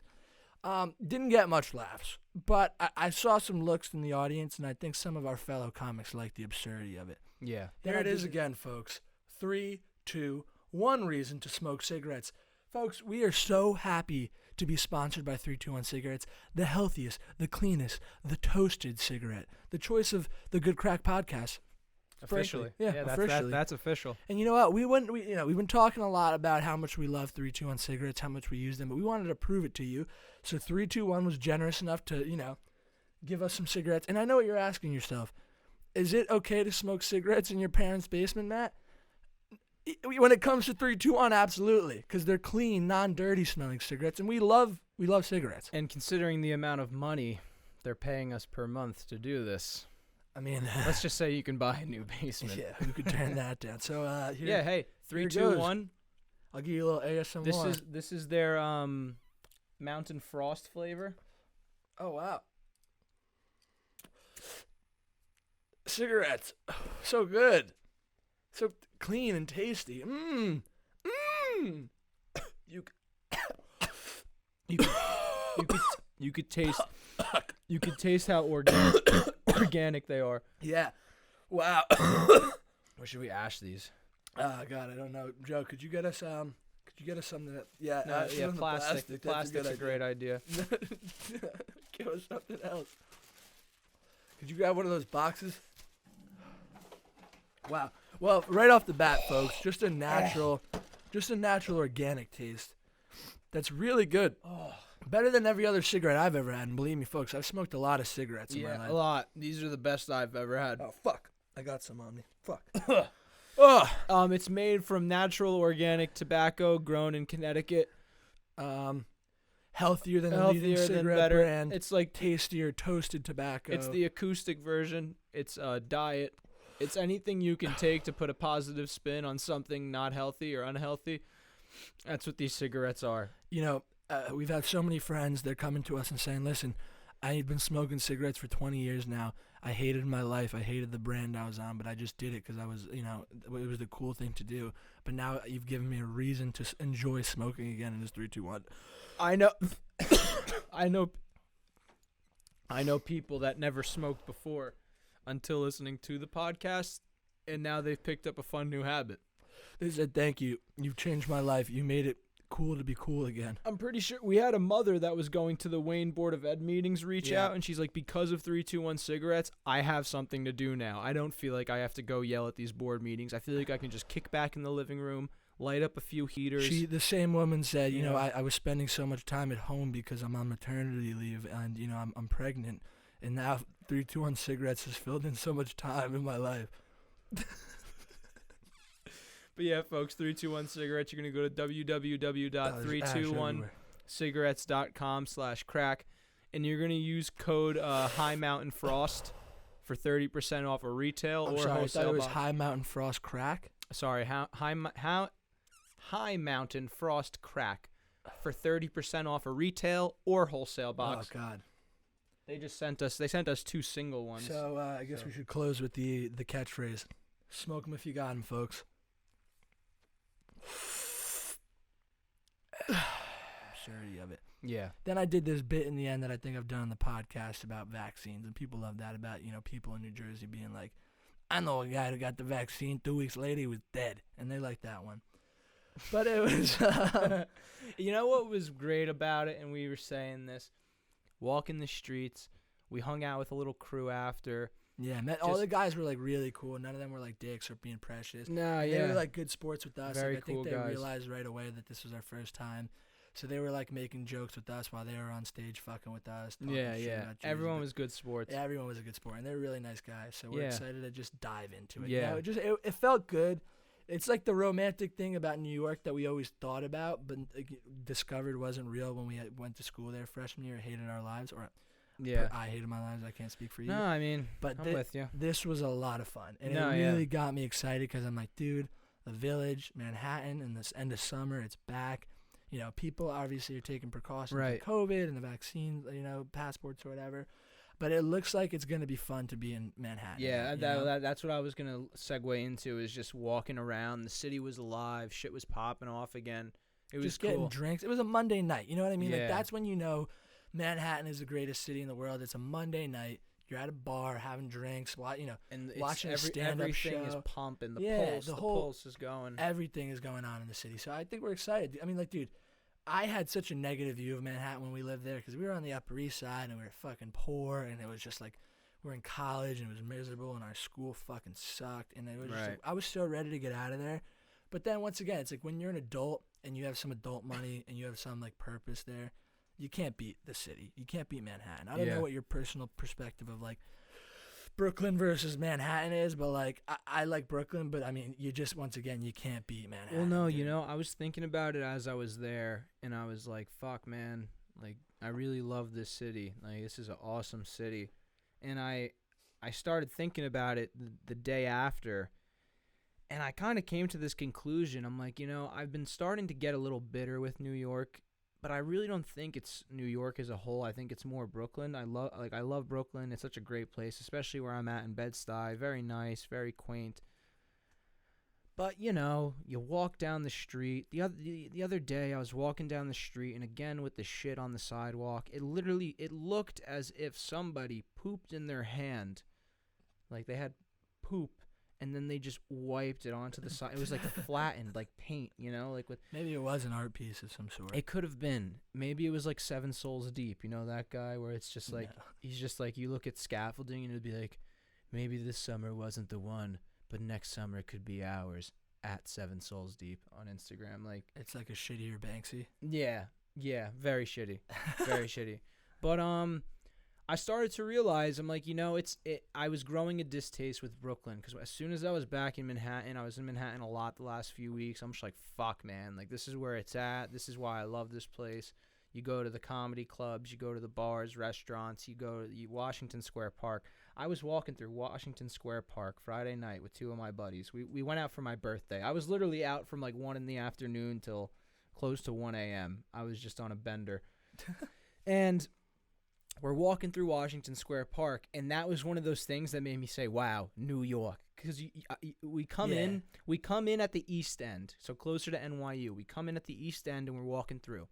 Didn't get much laughs, but I saw some looks in the audience, and I think some of our fellow comics liked the absurdity of it. Yeah. There it is again, folks. 3, 2, 1 reason to smoke cigarettes. Folks, we are so happy to be sponsored by 321 Cigarettes, the healthiest, the cleanest, the toasted cigarette, the choice of the Good Crack podcast. Officially. Frankly. Yeah, officially. That's official. And you know what? We've been talking a lot about how much we love 321 cigarettes, how much we use them, but we wanted to prove it to you. So 321 was generous enough to, give us some cigarettes. And I know what you're asking yourself. Is it okay to smoke cigarettes in your parents' basement, Matt? When it comes to 321, absolutely, because they're clean, non-dirty smelling cigarettes, and we love cigarettes. And considering the amount of money they're paying us per month to do this, I mean, let's just say you can buy a new basement. Yeah, who could turn that down? So here, yeah, hey, 3, 2, 1. I'll give you a little ASMR. This is their Mountain Frost flavor. Oh wow, cigarettes, so good, so clean and tasty. You could taste how organic they are. Yeah. Wow. Or should we ash these? Oh God, I don't know. Joe, could you get us something that? Yeah. No, plastic. Plastic's a great idea. Give us something else. Could you grab one of those boxes? Wow. Well, right off the bat, folks, just a natural organic taste. That's really good. Oh. Better than every other cigarette I've ever had. And believe me, folks, I've smoked a lot of cigarettes in my life. Yeah, a lot. These are the best I've ever had. Oh, fuck. I got some on me. Fuck. It's made from natural organic tobacco grown in Connecticut. Healthier than the leading cigarette brand. It's like tastier toasted tobacco. It's the acoustic version. It's a diet. It's anything you can take to put a positive spin on something not healthy or unhealthy. That's what these cigarettes are. We've had so many friends, they're coming to us and saying, listen, I've been smoking cigarettes for 20 years now. I hated my life. I hated the brand I was on, but I just did it because I was, it was the cool thing to do. But now you've given me a reason to enjoy smoking again in this 3, 2, 1. I know people that never smoked before until listening to the podcast, and now they've picked up a fun new habit. They said, thank you. You've changed my life. You made it cool to be cool again. I'm pretty sure we had a mother that was going to the Wayne Board of Ed meetings reach out, and she's like, because of 321 cigarettes, I have something to do now. I don't feel like I have to go yell at these board meetings. I feel like I can just kick back in the living room, light up a few heaters. The same woman said, I was spending so much time at home because I'm on maternity leave and, I'm pregnant. And now 321 cigarettes has filled in so much time in my life. But yeah, folks, 321 cigarettes. You're going to go to www.321cigarettes.com/crack, and you're going to use code High Mountain Frost for 30% off a retail or wholesale. I thought it was High Mountain Frost Crack. Sorry, High Mountain Frost Crack for 30% off a retail or wholesale box. Oh God. They sent us 2 single ones. So I guess we should close with the catchphrase. Smoke them if you got them, folks. Absurdity of it. Yeah. Then I did this bit in the end that I think I've done on the podcast about vaccines, and people love that about, people in New Jersey being like, I know a guy who got the vaccine, 2 weeks later he was dead, and they like that one. But it was... You know what was great about it, and we were saying this, walking the streets, we hung out with a little crew after... Yeah, all the guys were like really cool. None of them were like dicks or being precious. No, They were like good sports with us. Very I think cool they guys. realized right away that this was our first time. So they were like making jokes with us while they were on stage fucking with us. Yeah. About Jersey. Everyone was good sports. Yeah, everyone was a good sport, and they're really nice guys. So we're excited to just dive into it. Yeah. It felt good. It's like the romantic thing about New York that we always thought about, but discovered wasn't real when we went to school there freshman year, hated our lives. Or Yeah. I hated my lives. I can't speak for you. No, I mean, but I'm with you. this was a lot of fun. And No, it yeah. really got me excited because I'm like, dude, the Village, Manhattan, and this end of summer, it's back. You know, people obviously are taking precautions Right. with COVID and the vaccine, passports or whatever. But it looks like it's going to be fun to be in Manhattan. Yeah, you know? that's what I was going to segue into, is just walking around. The city was alive. Shit was popping off again. It was just getting cool. drinks. It was a Monday night. You know what I mean? Yeah. Like, that's when you know Manhattan is the greatest city in the world. It's a Monday night. You're at a bar having drinks, And it's watching a stand-up everything is show. pumping. The Yeah, pulse, the the whole- pulse is going. Everything is going on in the city. So I think we're excited. I mean, like, dude, I had such a negative view of Manhattan when we lived there because we were on the Upper East Side and we were fucking poor, and it was just like we're in college and it was miserable and our school fucking sucked, and it was just Right. like, I was so ready to get out of there. But then once again, it's like when you're an adult and you have some adult money and you have some like purpose there, you can't beat the city. You can't beat Manhattan. I don't Yeah. know what your personal perspective of like Brooklyn versus Manhattan is, but like I like Brooklyn, but I mean, you just, once again, you can't beat Manhattan. Well, no, dude. you know, I was thinking about it as I was there, and I was like, fuck, man. Like, I really love this city. Like, this is an awesome city. And I started thinking about it the day after, and I kind of came to this conclusion. I'm like, you know, I've been starting to get a little bitter with New York, but I really don't think it's New York as a whole. I think it's more Brooklyn. I love Brooklyn. It's such a great place, especially where I'm at in Bed-Stuy. Very nice, very quaint. But, you know, you walk down the street. The other day, I was walking down the street, and again with the shit on the sidewalk, it looked as if somebody pooped in their hand. Like, they had poop, and then they just wiped it onto the side. It was like flattened, like paint, you know, like with. Maybe it was an art piece of some sort. It could have been. Maybe it was like 7 Souls Deep. You know that guy where it's just like, No. he's just like, you look at scaffolding and it'd be like, maybe this summer wasn't the one, but next summer could be ours, at 7 Souls Deep on Instagram. Like, It's like a shittier Banksy. yeah, very shitty, very shitty. But I started to realize, I'm like, you know, I was growing a distaste with Brooklyn, because as soon as I was back in Manhattan, I was in Manhattan a lot the last few weeks. I'm just like, fuck, man, like, this is where it's at. This is why I love this place. You go to the comedy clubs, you go to the bars, restaurants, you go to Washington Square Park. I was walking through Washington Square Park Friday night with 2 of my buddies. We went out for my birthday. I was literally out from like 1 in the afternoon till close to 1 a.m. I was just on a bender. And we're walking through Washington Square Park, and that was one of those things that made me say, wow, New York. Because we come in at the East End, so closer to NYU. We come in at the East End, and we're walking through.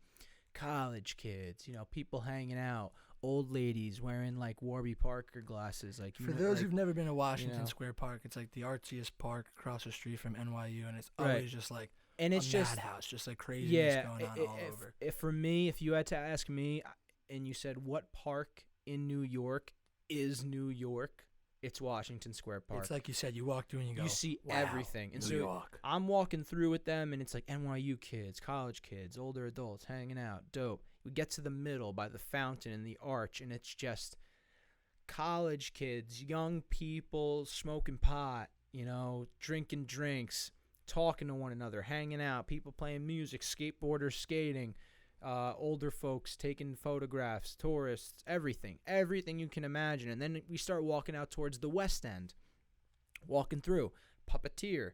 College kids, you know, people hanging out, old ladies wearing like Warby Parker glasses. Like, For those who've never been to Washington know. Square Park, it's like the artsiest park across the street from NYU, and it's Right. always just like and it's a just madhouse, just like craziness yeah. going on all over. If for me, if you had to ask me, and you said what park in New York is New York, it's Washington Square Park. It's like you said, you walk through and you go, you see wow, everything, and New so York. I'm walking through with them, and it's like NYU kids, college kids, older adults hanging out, dope. We get to the middle by the fountain and the arch, and it's just college kids, young people smoking pot, you know, drinking drinks, talking to one another, hanging out, people playing music, skateboarders skating, older folks taking photographs, tourists, everything you can imagine. And then we start walking out towards the West End, walking through, puppeteer,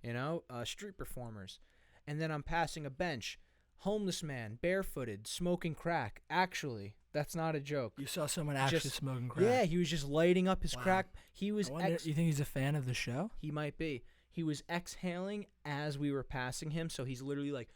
you know, street performers. And then I'm passing a bench, homeless man, barefooted, smoking crack. Actually, that's not a joke. You saw someone actually Just- smoking crack. Yeah, he was just lighting up his Wow. crack. He was I wonder, you think he's a fan of the show? he might be. He was exhaling as we were passing him, so he's literally like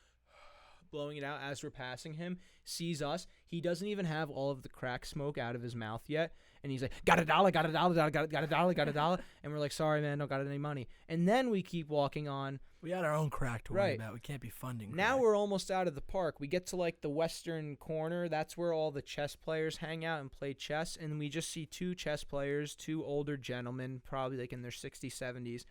blowing it out as we're passing him, sees us. He doesn't even have all of the crack smoke out of his mouth yet, and he's like, got a dollar, got a dollar, got a dollar, got a dollar. And we're like, sorry, man, don't got any money. And then we keep walking on. We got our own crack to worry Right. about. We can't be funding Now crack. we're almost out of the park. We get to like the western corner. That's where all the chess players hang out and play chess. And we just see 2 chess players, 2 older gentlemen, probably like in their 60s, 70s.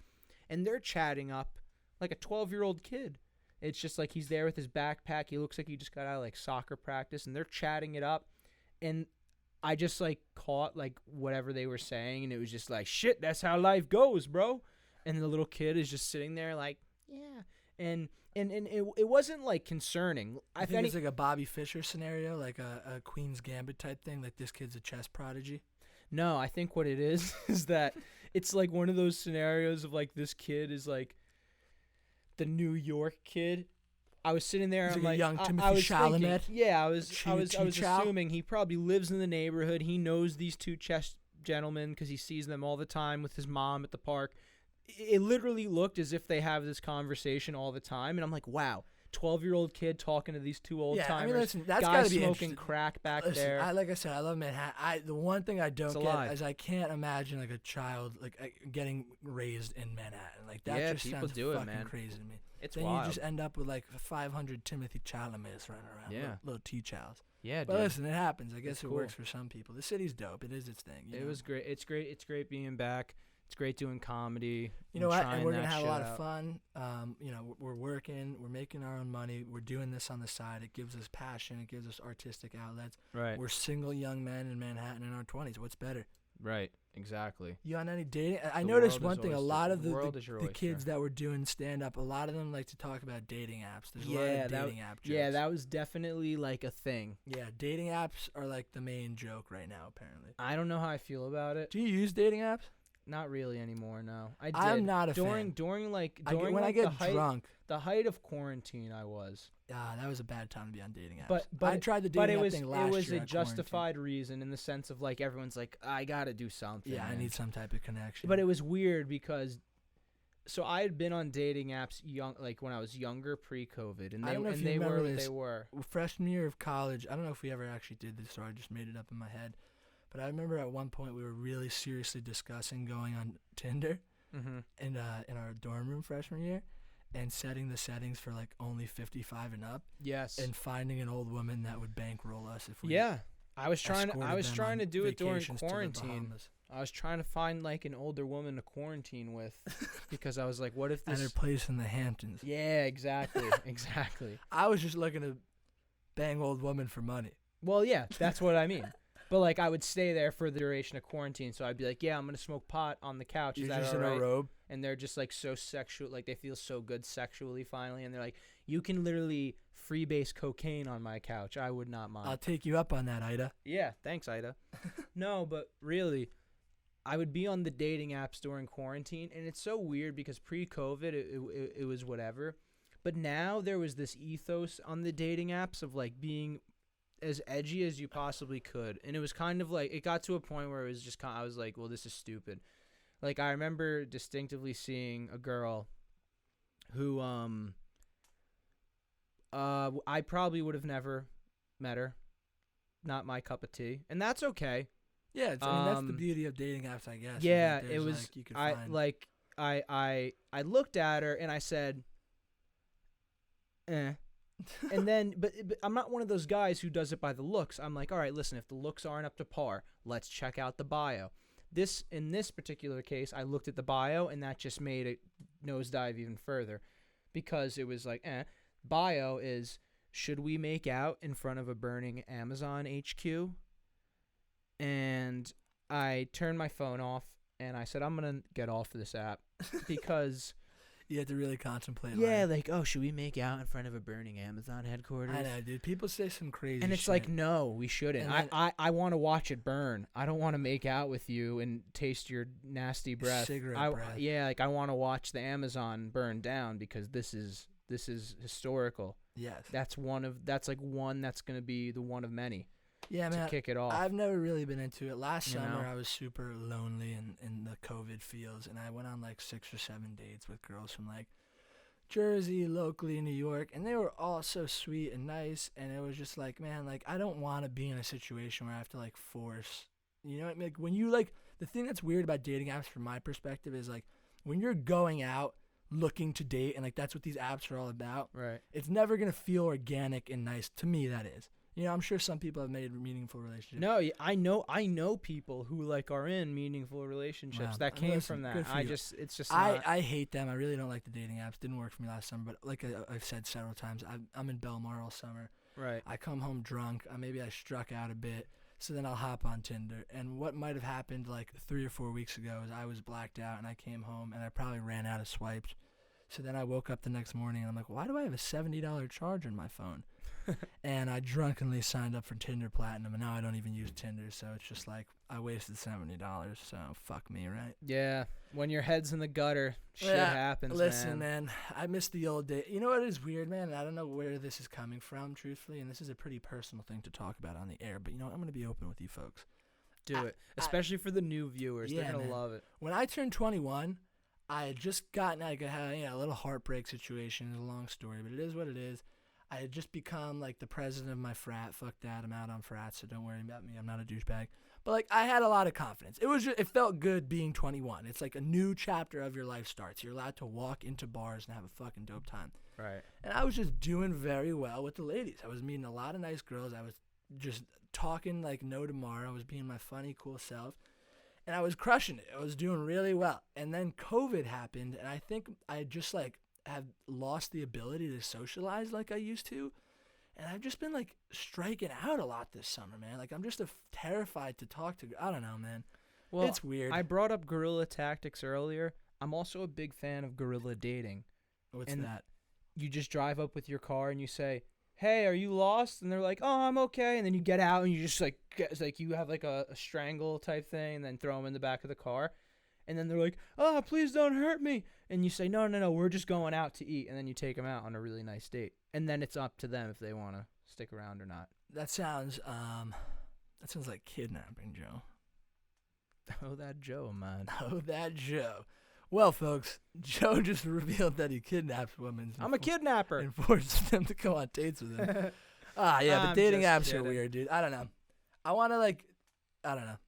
And they're chatting up like a 12-year-old kid. It's just like he's there with his backpack. He looks like he just got out of like soccer practice, and they're chatting it up. And I just like caught like whatever they were saying, and it was just like, shit, that's how life goes, bro. And the little kid is just sitting there like, Yeah. And it wasn't like concerning. I think it's like a Bobby Fischer scenario, like a Queen's Gambit type thing. Like this kid's a chess prodigy. No, I think what it is is that it's like one of those scenarios of like this kid is like the New York kid. I was sitting there. He's I'm like a like, young Timothy I was Chalamet. thinking, yeah, I was Chow. assuming he probably lives in the neighborhood. He knows these two chess gentlemen because he sees them all the time with his mom at the park. It literally looked as if they have this conversation all the time, and I'm like, wow, 12-year-old kid talking to these two old timers. I mean, listen, that's guy gotta be smoking crack back there. Like I said, I love Manhattan. The one thing I don't It's get alive. is I can't imagine like a child like getting raised in Manhattan. Like that Yeah, just people sounds do it, fucking man. crazy to me. It's then wild. you just end up with like 500 Timothy Chalamets running around. Yeah. Little T-Chows. Yeah, But dude. listen, it happens. I guess It's it cool. works for some people. The city's dope. It is its thing. You It know? was great. It's great. It's great being back. It's great doing comedy. You know what? trying And we're that gonna have a shit lot out. of fun. You know, we're working. We're making our own money. We're doing this on the side. It gives us passion. It gives us artistic outlets. Right. We're single young men in Manhattan in our 20s. What's better? Right. Exactly. You on any dating? I The noticed world one is thing. A oyster. lot of The the world is your oyster. kids that were doing stand up, a lot of them like to talk about dating apps. There's a lot of dating app jokes. Yeah, that was definitely like a thing. Yeah, dating apps are like the main joke right now. Apparently. I don't know how I feel about it. Do you use dating apps? Not really anymore. No, I did. I'm not a fan. During When like I get the height, drunk, the height of quarantine, I was. that was a bad time to be on dating apps. But I tried the but dating it app was thing last it was year a at quarantine. justified reason in the sense of like everyone's like I gotta do something. Yeah, I man. need some type of connection. But it was weird because, so I had been on dating apps like when I was younger, pre-COVID, and I don't know if you they were remember what this. they were. Freshman year of college, I don't know if we ever actually did this or I just made it up in my head, but I remember at one point we were really seriously discussing going on Tinder Mm-hmm. in our dorm room freshman year and setting the settings for like only 55 and up Yes. and finding an old woman that would bankroll us if we Yeah, I was trying escorted them to on do it during vacations to the quarantine. Bahamas. I was trying to find like an older woman to quarantine with because I was like, what if At her this? place in the Hamptons. Yeah, exactly, exactly. I was just looking to bang old woman for money. Well, yeah, that's what I mean. But like, I would stay there for the duration of quarantine, so I'd be like, yeah, I'm gonna smoke pot on the couch. Is You're that just all in right? a robe. And they're just like so sexual, like they feel so good sexually finally, and they're like, you can literally freebase cocaine on my couch. I would not mind. I'll take you up on that, Ida. Yeah, thanks, Ida. No, but really, I would be on the dating apps during quarantine, and it's so weird because pre-COVID, it was whatever. But now there was this ethos on the dating apps of like being as edgy as you possibly could, and it was kind of like it got to a point where it was just I was like, well, this is stupid. Like I remember distinctively seeing a girl who I probably would have never met her. Not my cup of tea, and that's okay. Yeah, I mean that's the beauty of dating apps, I guess. Yeah, is that it there's, was. Like, you could I find like. I looked at her and I said, "Eh." And then, but I'm not one of those guys who does it by the looks. I'm like, all right, listen, if the looks aren't up to par, let's check out the bio. In this particular case, I looked at the bio and that just made it nosedive even further, because it was like, bio is, should we make out in front of a burning Amazon HQ? And I turned my phone off and I said, I'm gonna get off this app because. you have to really contemplate. Yeah, life. like, oh, should we make out in front of a burning Amazon headquarters? I know, dude. People say some crazy And it's shit. like, no, we shouldn't. And I want to watch it burn. I don't want to make out with you and taste your nasty breath. Cigarette breath. Yeah, like I want to watch the Amazon burn down because this is historical. Yes. That's one that's gonna be the one of many Yeah, to man. kick it off. I've never really been into it. Last You summer, know? I was super lonely in the COVID fields, and I went on like 6 or 7 dates with girls from like Jersey, locally in New York, and they were all so sweet and nice, and it was just like, man, like I don't want to be in a situation where I have to like force, you know what I mean? Like when you like, the thing that's weird about dating apps from my perspective is like when you're going out looking to date, and like that's what these apps are all about, right. it's never going to feel organic and nice. To me, that is. You know, I'm sure some people have made meaningful relationships. No, I know people who like are in meaningful relationships Wow. that came Listen, from that. good for you. It's just not, I hate them. I really don't like the dating apps. Didn't work for me last summer, but like I've said several times, I'm in Belmar all summer. right. I come home drunk. Maybe I struck out a bit, so then I'll hop on Tinder. And what might have happened like 3 or 4 weeks ago is I was blacked out and I came home and I probably ran out of swipes. So then I woke up the next morning and I'm like, why do I have a $70 charge on my phone? And I drunkenly signed up for Tinder Platinum, and now I don't even use Tinder. So it's just like I wasted $70. So fuck me, right? Yeah. When your head's in the gutter, shit Yeah, happens, Listen, man, I miss the old day. You know what is weird, man? I don't know where this is coming from, truthfully, and this is a pretty personal thing to talk about on the air. But you know what? I'm going to be open with you folks. Do it. Especially for the new viewers. Yeah, They're going to man. love it. When I turned 21, I had just gotten like a little heartbreak situation. It's a long story, but it is what it is. I had just become like the president of my frat. Fuck that. I'm out on frats, so don't worry about me. I'm not a douchebag. But like I had a lot of confidence. It felt good being 21. It's like a new chapter of your life starts. You're allowed to walk into bars and have a fucking dope time. Right. And I was just doing very well with the ladies. I was meeting a lot of nice girls. I was just talking like no tomorrow. I was being my funny, cool self. And I was crushing it. I was doing really well. And then COVID happened, and I think I just like have lost the ability to socialize like I used to. And I've just been like striking out a lot this summer, man. Like I'm just terrified to talk to. I don't know, man. Well, it's weird. I brought up guerrilla tactics earlier. I'm also a big fan of guerrilla dating. What's and that? You just drive up with your car and you say, "Hey, are you lost?" And they're like, "Oh, I'm okay." And then you get out and you just it's like you have like a strangle type thing, and then throw them in the back of the car. And then they're like, "Oh, please don't hurt me." And you say, "No, we're just going out to eat." And then you take them out on a really nice date. And then it's up to them if they want to stick around or not. That sounds like kidnapping, Joe. Oh, that Joe, man. Oh, that Joe. Well, folks, Joe just revealed that he kidnaps women. I'm a kidnapper. And forces them to go on dates with him. Yeah, but dating apps are weird, dude. I don't know. I want to I don't know.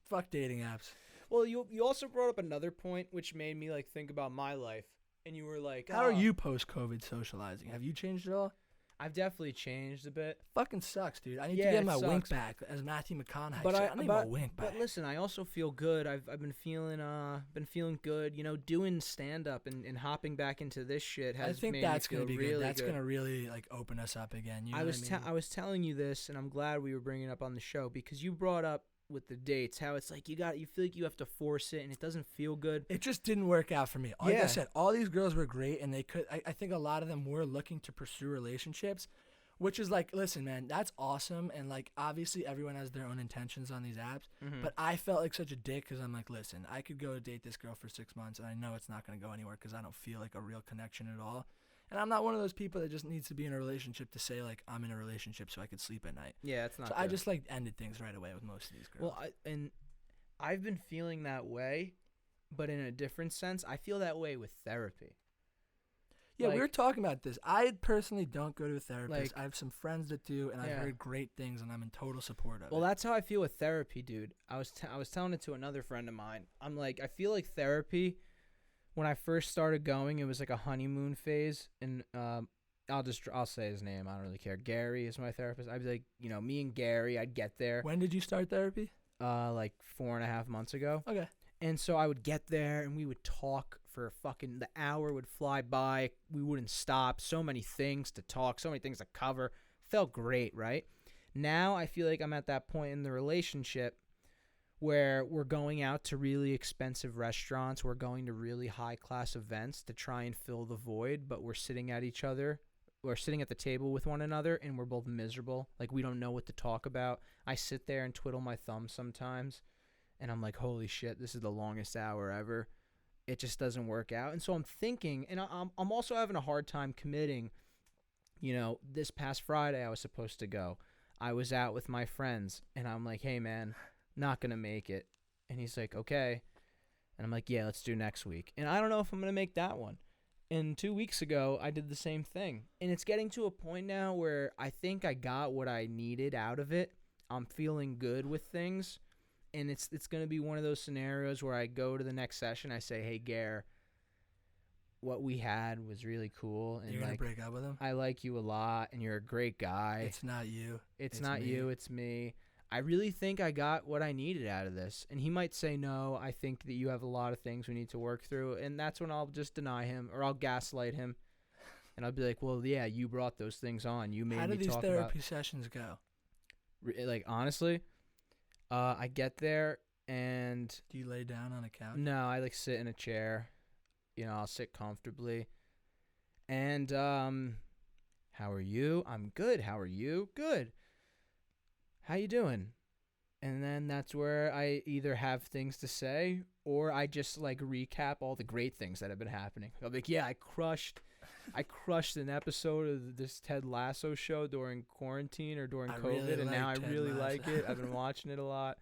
Fuck dating apps. Well, you also brought up another point which made me like think about my life, and you were like, "How are you post-COVID socializing? Have you changed at all?" I've definitely changed a bit. Fucking sucks, dude. I need to get my wink back, as Matthew McConaughey said. I need my wink back. But listen, I also feel good. I've been feeling good. You know, doing stand up and hopping back into this shit has made me feel really good. That's gonna really like open us up again. You know I was telling you this, and I'm glad we were bringing it up on the show because you brought up with the dates how it's like you feel like you have to force it and it doesn't feel good. It just didn't work out for me. Like I said, all these girls were great, and I think a lot of them were looking to pursue relationships, which is like, listen, man, that's awesome, and like obviously everyone has their own intentions on these apps, but I felt like such a dick because I'm like, listen, I could go date this girl for 6 months and I know it's not going to go anywhere because I don't feel like a real connection at all. And I'm not one of those people that just needs to be in a relationship to say, like, I'm in a relationship so I could sleep at night. Yeah, it's not So good. I just, like, ended things right away with most of these girls. Well, I've been feeling that way, but in a different sense. I feel that way with therapy. Yeah, we were talking about this. I personally don't go to a therapist. Like, I have some friends that do, and I've heard great things, and I'm in total support of it. Well, that's how I feel with therapy, dude. I was telling it to another friend of mine. I'm like, I feel like therapy, when I first started going, it was like a honeymoon phase, and I'll say his name. I don't really care. Gary is my therapist. I'd be like, me and Gary, I'd get there. When did you start therapy? Like 4.5 months ago. Okay. And so I would get there, and we would talk for the hour would fly by. We wouldn't stop. So many things to talk, so many things to cover. Felt great, right? Now I feel like I'm at that point in the relationship where we're going out to really expensive restaurants. We're going to really high-class events to try and fill the void, but we're sitting at each other. We're sitting at the table with one another, and we're both miserable. Like, we don't know what to talk about. I sit there and twiddle my thumbs sometimes, and I'm like, holy shit, this is the longest hour ever. It just doesn't work out. And so I'm thinking, and I'm also having a hard time committing. This past Friday I was supposed to go. I was out with my friends, and I'm like, hey, man, not going to make it. And he's like, okay. And I'm like, yeah, let's do next week. And I don't know if I'm going to make that one. And 2 weeks ago, I did the same thing. And it's getting to a point now where I think I got what I needed out of it. I'm feeling good with things. And it's going to be one of those scenarios where I go to the next session. I say, hey, Gare, what we had was really cool. And you're going to break up with him? I like you a lot, and you're a great guy. It's not you. It's not you. It's me. I really think I got what I needed out of this. And he might say, no, I think that you have a lot of things we need to work through. And that's when I'll just deny him, or I'll gaslight him. And I'll be like, well, yeah, you brought those things on. You made me talk about. How do these therapy sessions go? Like, honestly, I get there and... Do you lay down on a couch? No, I sit in a chair. I'll sit comfortably. And how are you? I'm good. How are you? Good. How you doing? And then that's where I either have things to say or I just like recap all the great things that have been happening. I'll be like, yeah, I crushed an episode of this Ted Lasso show during quarantine or during COVID, really and now I like Ted really Lasso. like it. I've been watching it a lot.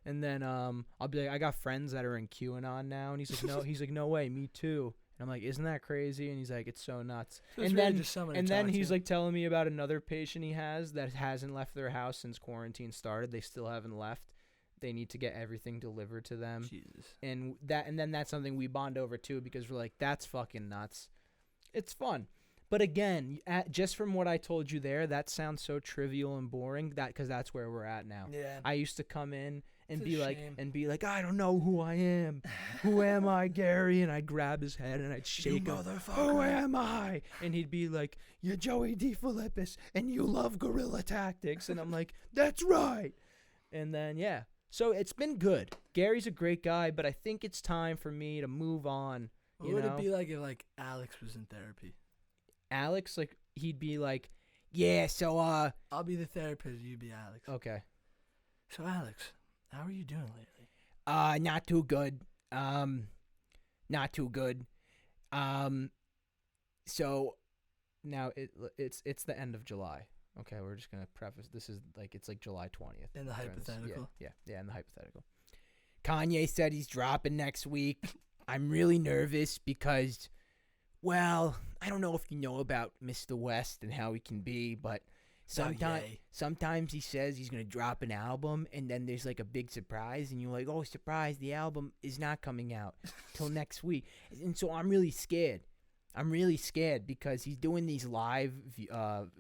And then I'll be like, I got friends that are in QAnon now, and he's like, no way, me too. And I'm like, isn't that crazy? And he's like, it's so nuts. So it's and really then just someone to and then talk he's to. like telling me about another patient he has that hasn't left their house since quarantine started. They still haven't left. They need to get everything delivered to them. Jesus. And then that's something we bond over too, because we're like, that's fucking nuts. It's fun. But again, just from what I told you there, that sounds so trivial and boring. Because that's where we're at now. Yeah. I used to come in and It's be a like, shame. I don't know who I am. Who am I, Gary? And I'd grab his head and I'd shake him. Who am I? And he'd be like, you're Joey DeFilippis and you love guerrilla tactics. And I'm like, that's right. And then, yeah. So it's been good. Gary's a great guy, but I think it's time for me to move on. What would it be like if like Alex was in therapy? Alex, like, he'd be like, yeah, so, I'll be the therapist, you be Alex. okay. So Alex, how are you doing lately? Not too good. Not too good. So now it's the end of July. Okay, we're just gonna preface. This is like it's like July 20th. In the hypothetical. Yeah, in the hypothetical. Kanye said he's dropping next week. I'm really nervous because, well, I don't know if you know about Mr. West and how he can be, but sometimes he says he's going to drop an album and then there's like a big surprise and you're like, oh, surprise, the album is not coming out till next week. And so I'm really scared. I'm really scared because he's doing these live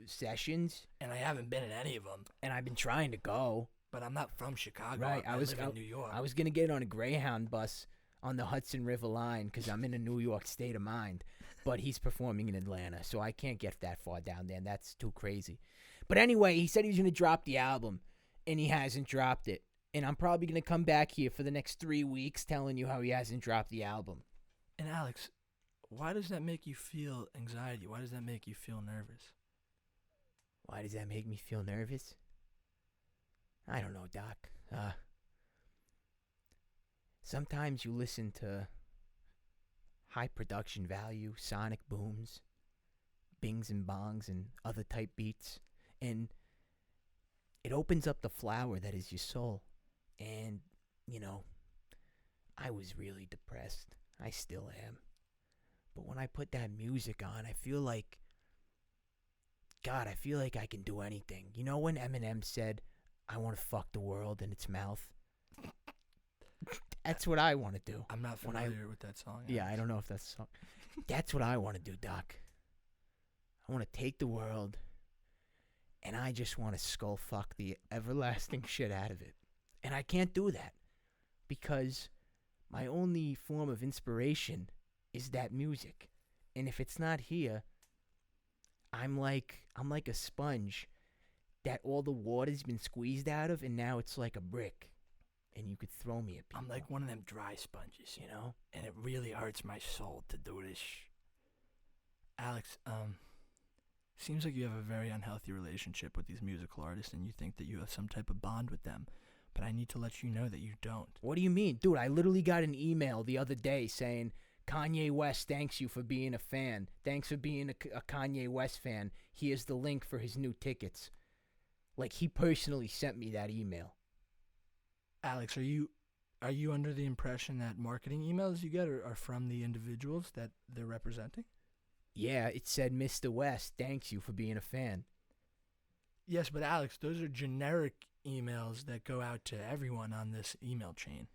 sessions. And I haven't been in any of them. And I've been trying to go. But I'm not from Chicago. Right, I live in New York. I was going to get on a Greyhound bus on the Hudson River line because I'm in a New York state of mind. But he's performing in Atlanta, so I can't get that far down there, and that's too crazy. But anyway, he said he was going to drop the album, and he hasn't dropped it. And I'm probably going to come back here for the next 3 weeks telling you how he hasn't dropped the album. And Alex, why does that make you feel anxiety? Why does that make you feel nervous? Why does that make me feel nervous? I don't know, Doc. Sometimes you listen to high production value, sonic booms, bings and bongs, and other type beats, and it opens up the flower that is your soul. And, you know, I was really depressed. I still am. But when I put that music on, I feel like, God, I feel like I can do anything. You know when Eminem said, I want to fuck the world in its mouth? That's what I want to do. I'm not familiar with that song. Yeah, I don't know if that's the song. That's what I want to do, Doc. I want to take the world, and I just want to skull fuck the everlasting shit out of it. And I can't do that because my only form of inspiration is that music. And if it's not here, I'm like a sponge that all the water's been squeezed out of, and now it's like a brick. And you could throw me at people. I'm like one of them dry sponges, you know? And it really hurts my soul to do this. Alex, seems like you have a very unhealthy relationship with these musical artists and you think that you have some type of bond with them. But I need to let you know that you don't. What do you mean? Dude, I literally got an email the other day saying, Kanye West thanks you for being a fan. Thanks for being a Kanye West fan. Here's the link for his new tickets. Like, he personally sent me that email. Alex, are you under the impression that marketing emails you get are from the individuals that they're representing? Yeah, it said, Mr. West, thanks you for being a fan. Yes, but Alex, those are generic emails that go out to everyone on this email chain.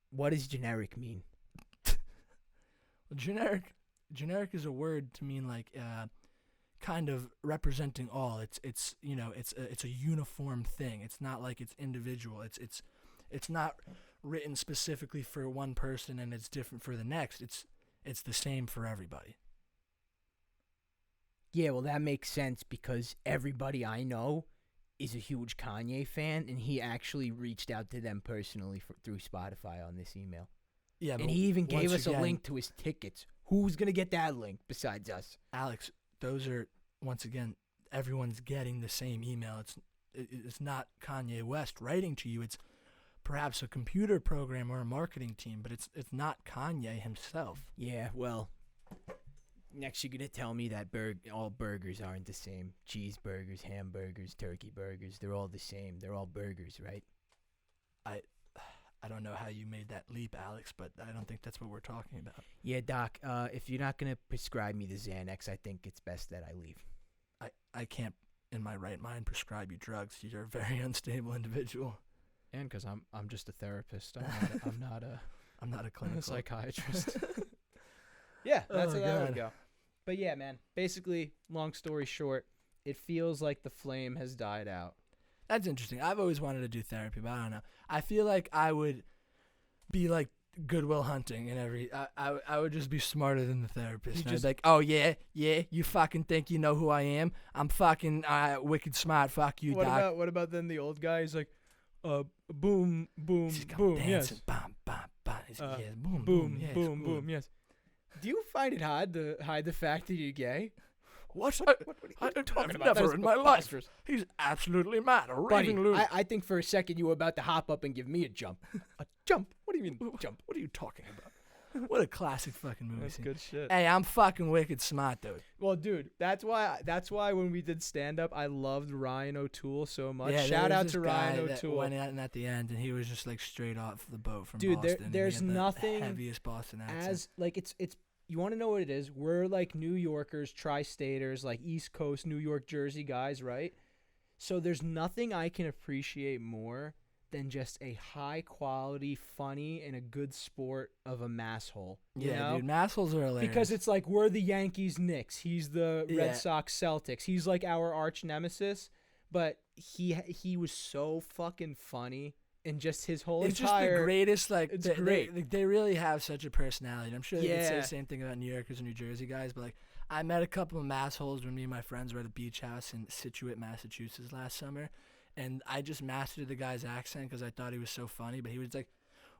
What does generic mean? Well, generic is a word to mean like kind of representing all. It's you know, it's a uniform thing. It's not like it's individual. It's not written specifically for one person and it's different for the next. It's the same for everybody. Yeah, well, that makes sense because everybody I know is a huge Kanye fan, and he actually reached out to them personally through Spotify on this email. Yeah, and he even gave us a link to his tickets. Who's gonna get that link besides us? Alex, those are, once again, everyone's getting the same email. It's not Kanye West writing to you. It's perhaps a computer program or a marketing team, but it's not Kanye himself. Yeah, well, next you're gonna tell me that all burgers aren't the same. Cheeseburgers, hamburgers, turkey burgers, they're all the same. They're all burgers, right? I don't know how you made that leap, Alex, but I don't think that's what we're talking about. Yeah, Doc, if you're not gonna prescribe me the Xanax, I think it's best that I leave. I can't, in my right mind, prescribe you drugs. You're a very unstable individual. And because I'm just a therapist. I'm not a clinical psychiatrist. Yeah, that's how that would go. But yeah, man, basically, long story short, it feels like the flame has died out. That's interesting. I've always wanted to do therapy, but I don't know. I feel like I would be like Goodwill Hunting and I would just be smarter than the therapist. I'd be like, oh yeah, you fucking think you know who I am? I'm fucking wicked smart. Fuck you, Doc. What about then the old guy? He's like, boom, boom, She's boom, dancing, yes. Bam, bam, bam. He's like, yes, boom, boom, yes, boom, boom, yes. Do you find it hard to hide the fact that you're gay? What are you talking about? Never in my life. He's absolutely mad. A Buddy, raving lunatic. I think for a second you were about to hop up and give me a jump. A jump? What do you mean jump? What are you talking about? What a classic fucking movie That's scene. good shit. Hey, I'm fucking wicked smart, dude. Well, dude, that's why when we did stand up, I loved Ryan O'Toole so much. Yeah, Shout out this to guy Ryan that O'Toole. Went out and at the end, and he was just like straight off the boat from Dude, Boston. and there's he had the nothing heaviest Boston accent. as like it's. You want to know what it is? We're like New Yorkers, tri-staters, like East Coast, New York, Jersey guys, right? So there's nothing I can appreciate more than just a high-quality, funny, and a good sport of a masshole. You know? Dude, massholes are hilarious. Because it's like we're the Yankees, Knicks. He's the Yeah. Red Sox, Celtics. He's like our arch nemesis, but he was so fucking funny. And just his whole it's entire... just the greatest, like, It's they, great. They really have such a personality. I'm sure they could say Yeah. the same thing about New Yorkers and New Jersey guys, but, like, I met a couple of massholes when me and my friends were at a beach house in Situate, Massachusetts last summer, and I just mastered the guy's accent because I thought he was so funny, but he was like,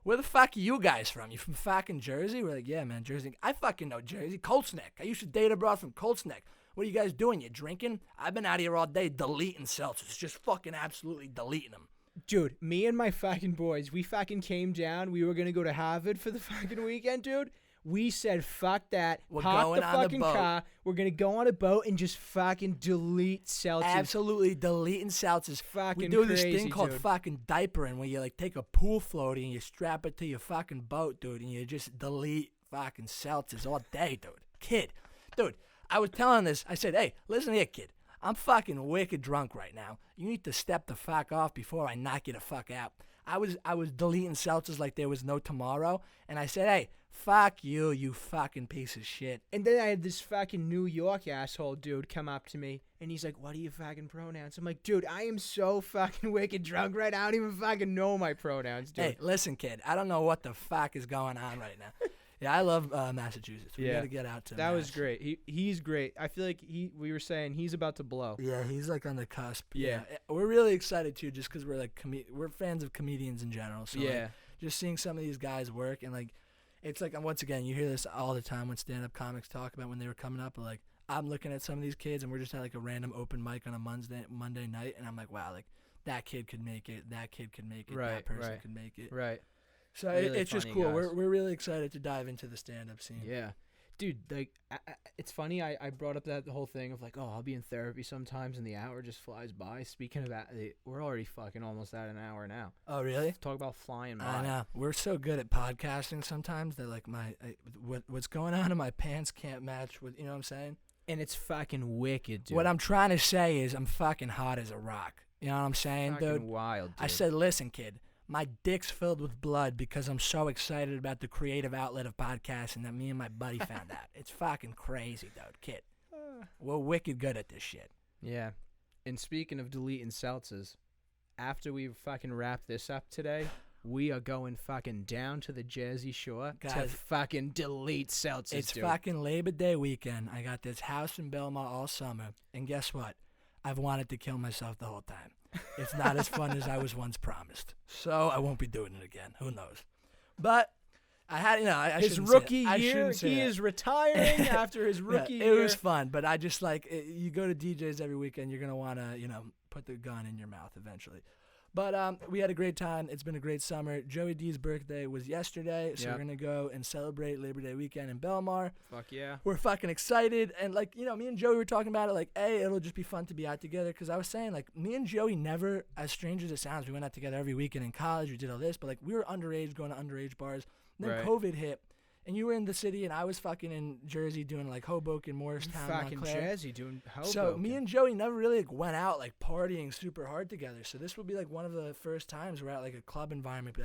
where the fuck are you guys from? You from fucking Jersey? We're like, yeah, man, Jersey. I fucking know Jersey. Colts Neck. I used to date a broad from Colts Neck. What are you guys doing? You drinking? I've been out here all day deleting seltzers, just fucking absolutely deleting them. Dude, me and my fucking boys, we fucking came down. We were going to go to Harvard for the fucking weekend, dude. We said, fuck that. We're Park going the on the fucking boat. car. We're going to go on a boat and just fucking delete seltzers. Absolutely deleting seltzers. Fucking we do this crazy, thing called dude. fucking diapering where you like take a pool floaty and you strap it to your fucking boat, dude, and you just delete fucking seltzers all day, dude. Kid. Dude, I was telling this, I said, hey, listen here, kid. I'm fucking wicked drunk right now. You need to step the fuck off before I knock you the fuck out. I was deleting seltzers like there was no tomorrow, and I said, hey, fuck you, you fucking piece of shit. And then I had this fucking New York asshole dude come up to me, and he's like, what are your fucking pronouns? I'm like, dude, I am so fucking wicked drunk right now. I don't even fucking know my pronouns, dude. Hey, listen, kid. I don't know what the fuck is going on right now. Yeah, I love Massachusetts. We gotta get out to that was Mass. great. He's great. I feel like we were saying he's about to blow. Yeah, he's like on the cusp. Yeah. We're really excited too, just because we're like we're fans of comedians in general. So Yeah. like, just seeing some of these guys work and like, it's like once again you hear this all the time when stand-up comics talk about when they were coming up. But like I'm looking at some of these kids and we're just at like a random open mic on a Monday night, and I'm like, wow, like that kid could make it. That kid could make it. Right, that person right. could make it. Right. So Really it's just funny cool. guys. We're really excited to dive into the stand-up scene. Yeah. Dude, like, it's funny. I brought up the whole thing of like, oh, I'll be in therapy sometimes, and the hour just flies by. Speaking of that, we're already fucking almost at an hour now. Oh, really? Talk about flying by. I know. We're so good at podcasting sometimes that like what's going on in my pants can't match with, you know what I'm saying? And it's fucking wicked, dude. What I'm trying to say is I'm fucking hot as a rock. You know what I'm saying, fucking dude? wild, dude. I said, listen, kid. My dick's filled with blood because I'm so excited about the creative outlet of podcasting that me and my buddy found out. It's fucking crazy, dude, kid. We're wicked good at this shit. Yeah. And speaking of deleting seltzers, after we fucking wrap this up today, we are going fucking down to the Jersey Shore to Guys, fucking delete seltzers, It's dude. fucking Labor Day weekend. I got this house in Belmont all summer. And guess what? I've wanted to kill myself the whole time. It's not as fun as I was once promised. So I won't be doing it again. Who knows? But I had, I His shouldn't say that. rookie I year, shouldn't say he that. is retiring after his rookie It year. was fun, but I just you go to DJs every weekend, you're going to want to, put the gun in your mouth eventually. But we had a great time. It's been a great summer. Joey D's birthday was yesterday, so Yep. we're going to go and celebrate Labor Day weekend in Belmar. Fuck yeah. We're fucking excited. And, me and Joey were talking about it, it'll just be fun to be out together. Because I was saying, me and Joey never, as strange as it sounds, we went out together every weekend in college. We did all this. But, we were underage, going to underage bars. And then Right. COVID hit. And you were in the city, and I was fucking in Jersey doing, Hoboken, Morristown, Fucking Montclair. jazzy doing Hoboken. So me and Joey never really went out partying super hard together. So this will be one of the first times we're at a club environment. Be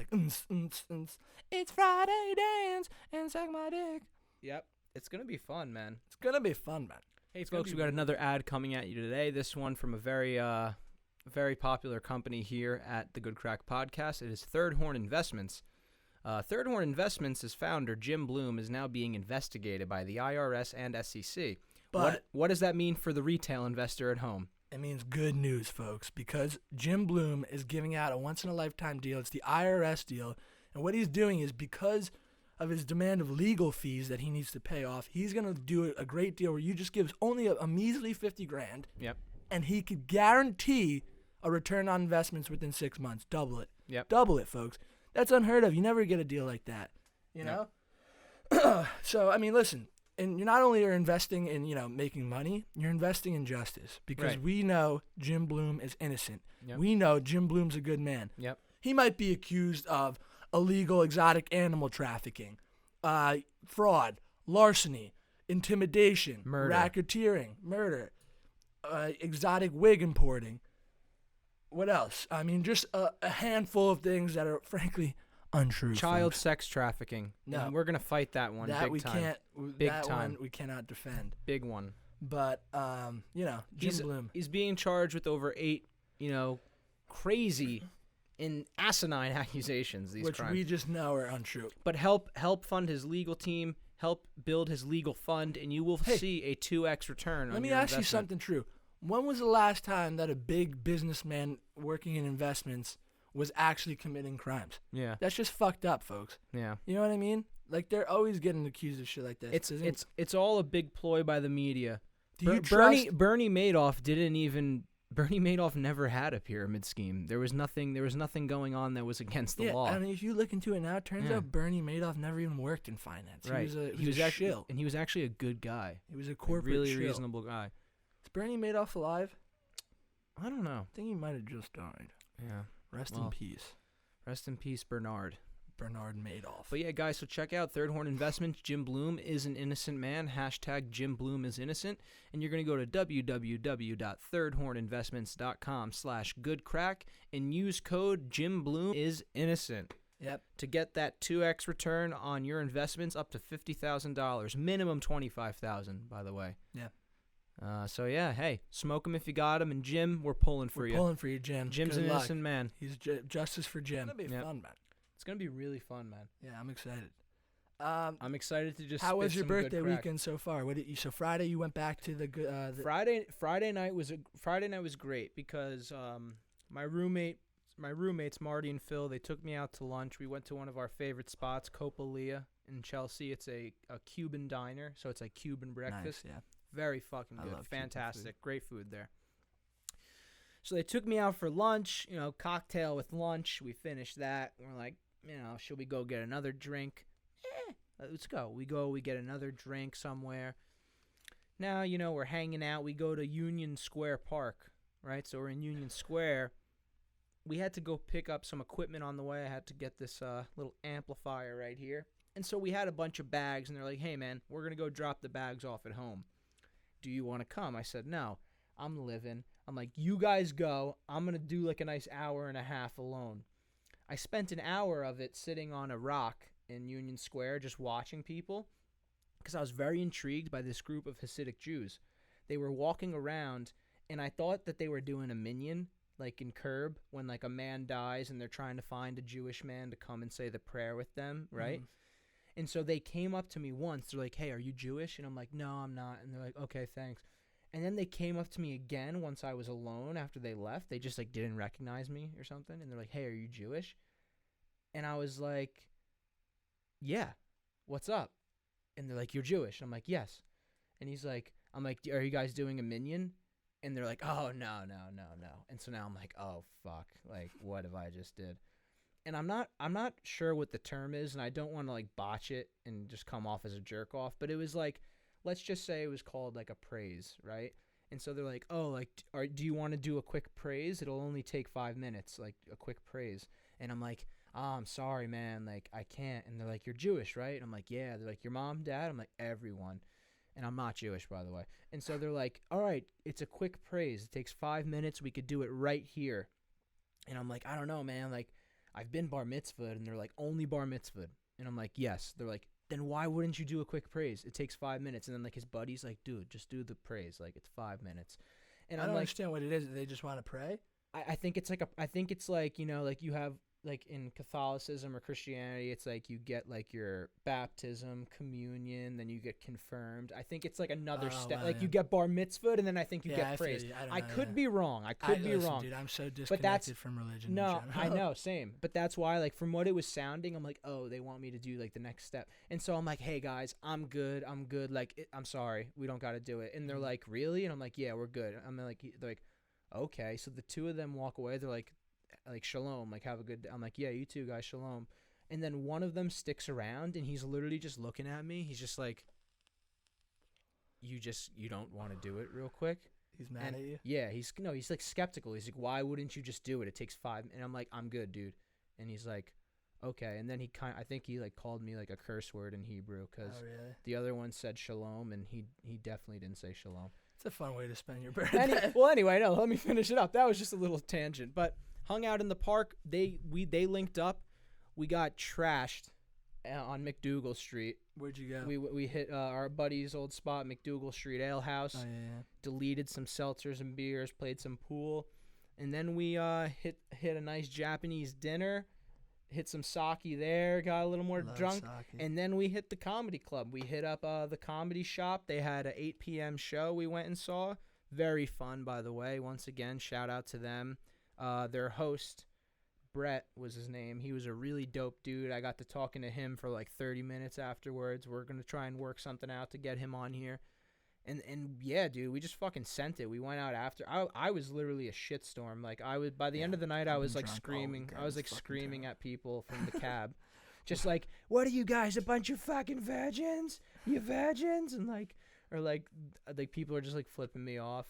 it's Friday dance and suck my dick. Yep. It's going to be fun, man. It's gonna be fun, man. Hey, It's gonna folks, be we got another ad coming at you today. This one from a very popular company here at the Good Crack Podcast. It is Third Horn Investments. Third Horn Investments' founder, Jim Bloom, is now being investigated by the IRS and SEC. But what does that mean for the retail investor at home? it means good news, folks, because Jim Bloom is giving out a once-in-a-lifetime deal. It's the IRS deal. And what he's doing is because of his demand of legal fees that he needs to pay off, he's going to do a great deal where you just give only a measly $50,000. Yep. And he could guarantee a return on investments within 6 months. Double it. Yep. Double it, folks. That's unheard of. You never get a deal like that, know? So, listen, and you're not only are investing in, making money, you're investing in justice because Right. we know Jim Bloom is innocent. Yep. We know Jim Bloom's a good man. Yep. He might be accused of illegal exotic animal trafficking, fraud, larceny, intimidation, Murder. racketeering, murder, exotic wig importing. What else? Just a handful of things that are frankly untrue. Child folks. sex trafficking. No. And we're going to fight that one that big we time. can't. Big that time. one we cannot defend. Big one. But Jim Bloom. He's being charged with over 8, crazy and asinine accusations, these Which crimes. we just know are untrue. But help fund his legal team, help build his legal fund, and you will Hey, see a 2x return on Let me your ask you investment. something true. When was the last time that a big businessman working in investments was actually committing crimes? Yeah. That's just fucked up, folks. Yeah. You know what I mean? They're always getting accused of shit like this. It's all a big ploy by the media. Do you Bernie trust? Bernie Madoff never had a pyramid scheme. There was nothing going on that was against the law. If you look into it now, it turns Yeah. out Bernie Madoff never even worked in finance. Right. He was a shill. and he was actually a good guy. He was a A corporate really shill. reasonable guy. Is Bernie Madoff alive? I don't know. I think he might have just died. Yeah. Rest in Well. peace, Rest in peace, Bernard. Bernard Madoff. But yeah, guys, so check out Third Horn Investments. Jim Bloom is an innocent man. # Jim Bloom is innocent. And you're going to go to www.thirdhorninvestments.com/goodcrack and use code Jim Bloom is innocent Yep. to get that 2x return on your investments up to $50,000. Minimum $25,000, by the way. Yeah. So yeah, hey, smoke them if you got them. And Jim, we're pulling for We're you. pulling for you, Jim. Jim's Good an luck. innocent man. He's justice for Jim. It's gonna be Yep. fun, man. It's going to be really fun, man. Yeah, I'm excited. I'm excited to just How was spit your some good birthday crack. weekend so far? So Friday you went back to the Friday night was great because my roommates Marty and Phil, they took me out to lunch. We went to one of our favorite spots, Copalia in Chelsea. It's a Cuban diner, so it's like Cuban breakfast. Nice, yeah. Very fucking I good. love Cuban Fantastic. Great food there. So they took me out for lunch, cocktail with lunch. We finished that. We're like, should we go get another drink? Let's go. We get another drink somewhere. Now, we're hanging out. We go to Union Square Park, right? So we're in Union Square. We had to go pick up some equipment on the way. I had to get this little amplifier right here. And so we had a bunch of bags, and they're like, hey, man, we're going to go drop the bags off at home. Do you want to come? I said, no, I'm living. I'm like, you guys go. I'm going to do like a nice hour and a half alone. I spent an hour of it sitting on a rock in Union Square just watching people because I was very intrigued by this group of Hasidic Jews. They were walking around, and I thought that they were doing a minyan, like in Curb, when like a man dies and they're trying to find a Jewish man to come and say the prayer with them, right? Mhm. And so they came up to me once. They're like, hey, are you Jewish? And I'm like, no, I'm not. And they're like, okay, thanks. And then they came up to me again once I was alone after they left. They just like didn't recognize me or something. And they're like, hey, are you Jewish? And I was like, yeah, what's up? And they're like, you're Jewish. I'm like, yes. And he's like, I'm like, are you guys doing a minyan? And they're like, oh, no. And so now I'm like, oh, fuck. Like, what have I just did? And I'm not sure what the term is, and I don't want to, like, botch it and just come off as a jerk-off. But it was like, let's just say it was called, like, a praise, right? And so they're like, oh, like, do you want to do a quick praise? It'll only take 5 minutes, like, a quick praise. And I'm like, oh, I'm sorry, man. Like, I can't. And they're like, you're Jewish, right? And I'm like, yeah. They're like, your mom, dad? I'm like, everyone. And I'm not Jewish, by the way. And so they're like, all right, it's a quick praise. It takes 5 minutes. We could do it right here. And I'm like, I don't know, man. Like, I've been bar mitzvahed. And they're like, only bar mitzvahed. And I'm like, yes. They're like, then why wouldn't you do a quick praise? It takes 5 minutes. And then, like, his buddy's like, dude, just do the praise. Like, it's 5 minutes. And I I'm don't like, understand what it is. They just want to pray? I think it's like, you know, like you have, like in Catholicism or Christianity, it's like you get like your baptism, communion, then you get confirmed. I think it's like another step. Wow, like yeah. you get bar mitzvahed, and then I think you Yeah, get I feel praised. you. I don't I know, could yeah. be wrong. I could be listen, wrong. Dude, I'm so that's- disconnected from religion. No, in I general. know, same. But that's why, like, from what it was sounding, I'm like, oh, they want me to do like the next step. And so I'm like, hey guys, I'm good. Like, I'm sorry, we don't got to do it. And they're like, really? And I'm like, yeah, we're good. I'm like, they're like, okay. So the two of them walk away. They're like shalom, like have a good day. I'm like, yeah, you too, guys, shalom. And then one of them sticks around, and he's literally just looking at me. He's just like, you don't want to do it real quick. He's mad at you? Yeah, he's like skeptical. He's like, why wouldn't you just do it? It takes 5. And I'm like, I'm good, dude. And he's like, okay. And then I think he like called me like a curse word in Hebrew, because Oh, really? the other one said shalom, and he definitely didn't say shalom. It's a fun way to spend your birthday. Anyway, no, let me finish it up. That was just a little tangent. But hung out in the park. They linked up. We got trashed on McDougal Street. Where'd you go? We hit our buddy's old spot, McDougal Street Ale House. Oh, yeah. Deleted some seltzers and beers, played some pool, and then we hit a nice Japanese dinner, hit some sake there, got a little more Love drunk, sake. and then we hit the comedy club. We hit up the comedy shop. They had a 8 p.m. show we went and saw. Very fun, by the way. Once again, shout out to them. Their host, Brett was his name. He was a really dope dude. I got to talking to him for like 30 minutes afterwards. We're going to try and work something out to get him on here. And yeah, dude, we just fucking sent it. We went out after. I was literally a shitstorm. Like, by the end of the night, I I've was been like drunk all screaming. weekend. I was like It's fucking screaming terrible. at people from the cab. Just like, what are you guys, a bunch of fucking virgins? You virgins? And like people are just like flipping me off,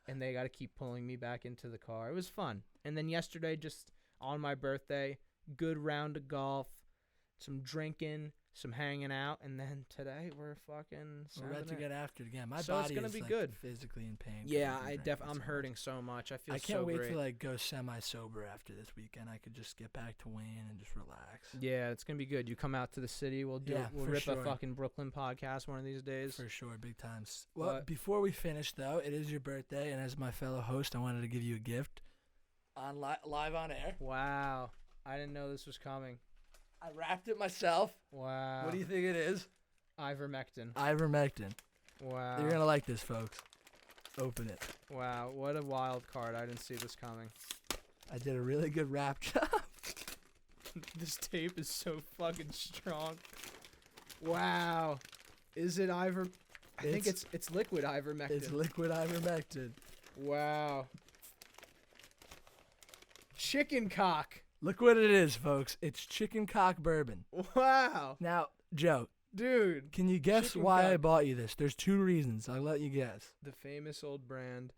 and they got to keep pulling me back into the car. It was fun. And then yesterday, just on my birthday, good round of golf, some drinking, some hanging out, and then today we're fucking. We're about to get after it again. My So it's body gonna is be like, good. physically in pain. 'cause Yeah, I've been drinking I'm so hurting much. so much. I feel I can't so wait great. to like go semi-sober after this weekend. I could just get back to Wayne and just relax. Yeah, it's gonna be good. You come out to the city. We'll Yeah, we'll for rip a sure. fucking Brooklyn podcast one of these days. For sure, big times. Well, But- before we finish though, it is your birthday, and as my fellow host, I wanted to give you a gift on live on air. Wow, I didn't know this was coming. I wrapped it myself. Wow. What do you think it is? Ivermectin. Ivermectin. Wow. You're gonna like this, folks. Open it. Wow, what a wild card. I didn't see this coming. I did a really good wrap job. This tape is so fucking strong. Wow. Is it I think it's liquid ivermectin. It's liquid ivermectin. Wow. Chicken cock. Look what it is, folks. It's chicken cock bourbon. Wow. Now, Joe, Dude. can you guess Chicken why I cock. bought you this? There's 2 reasons. I'll let you guess. The famous old brand.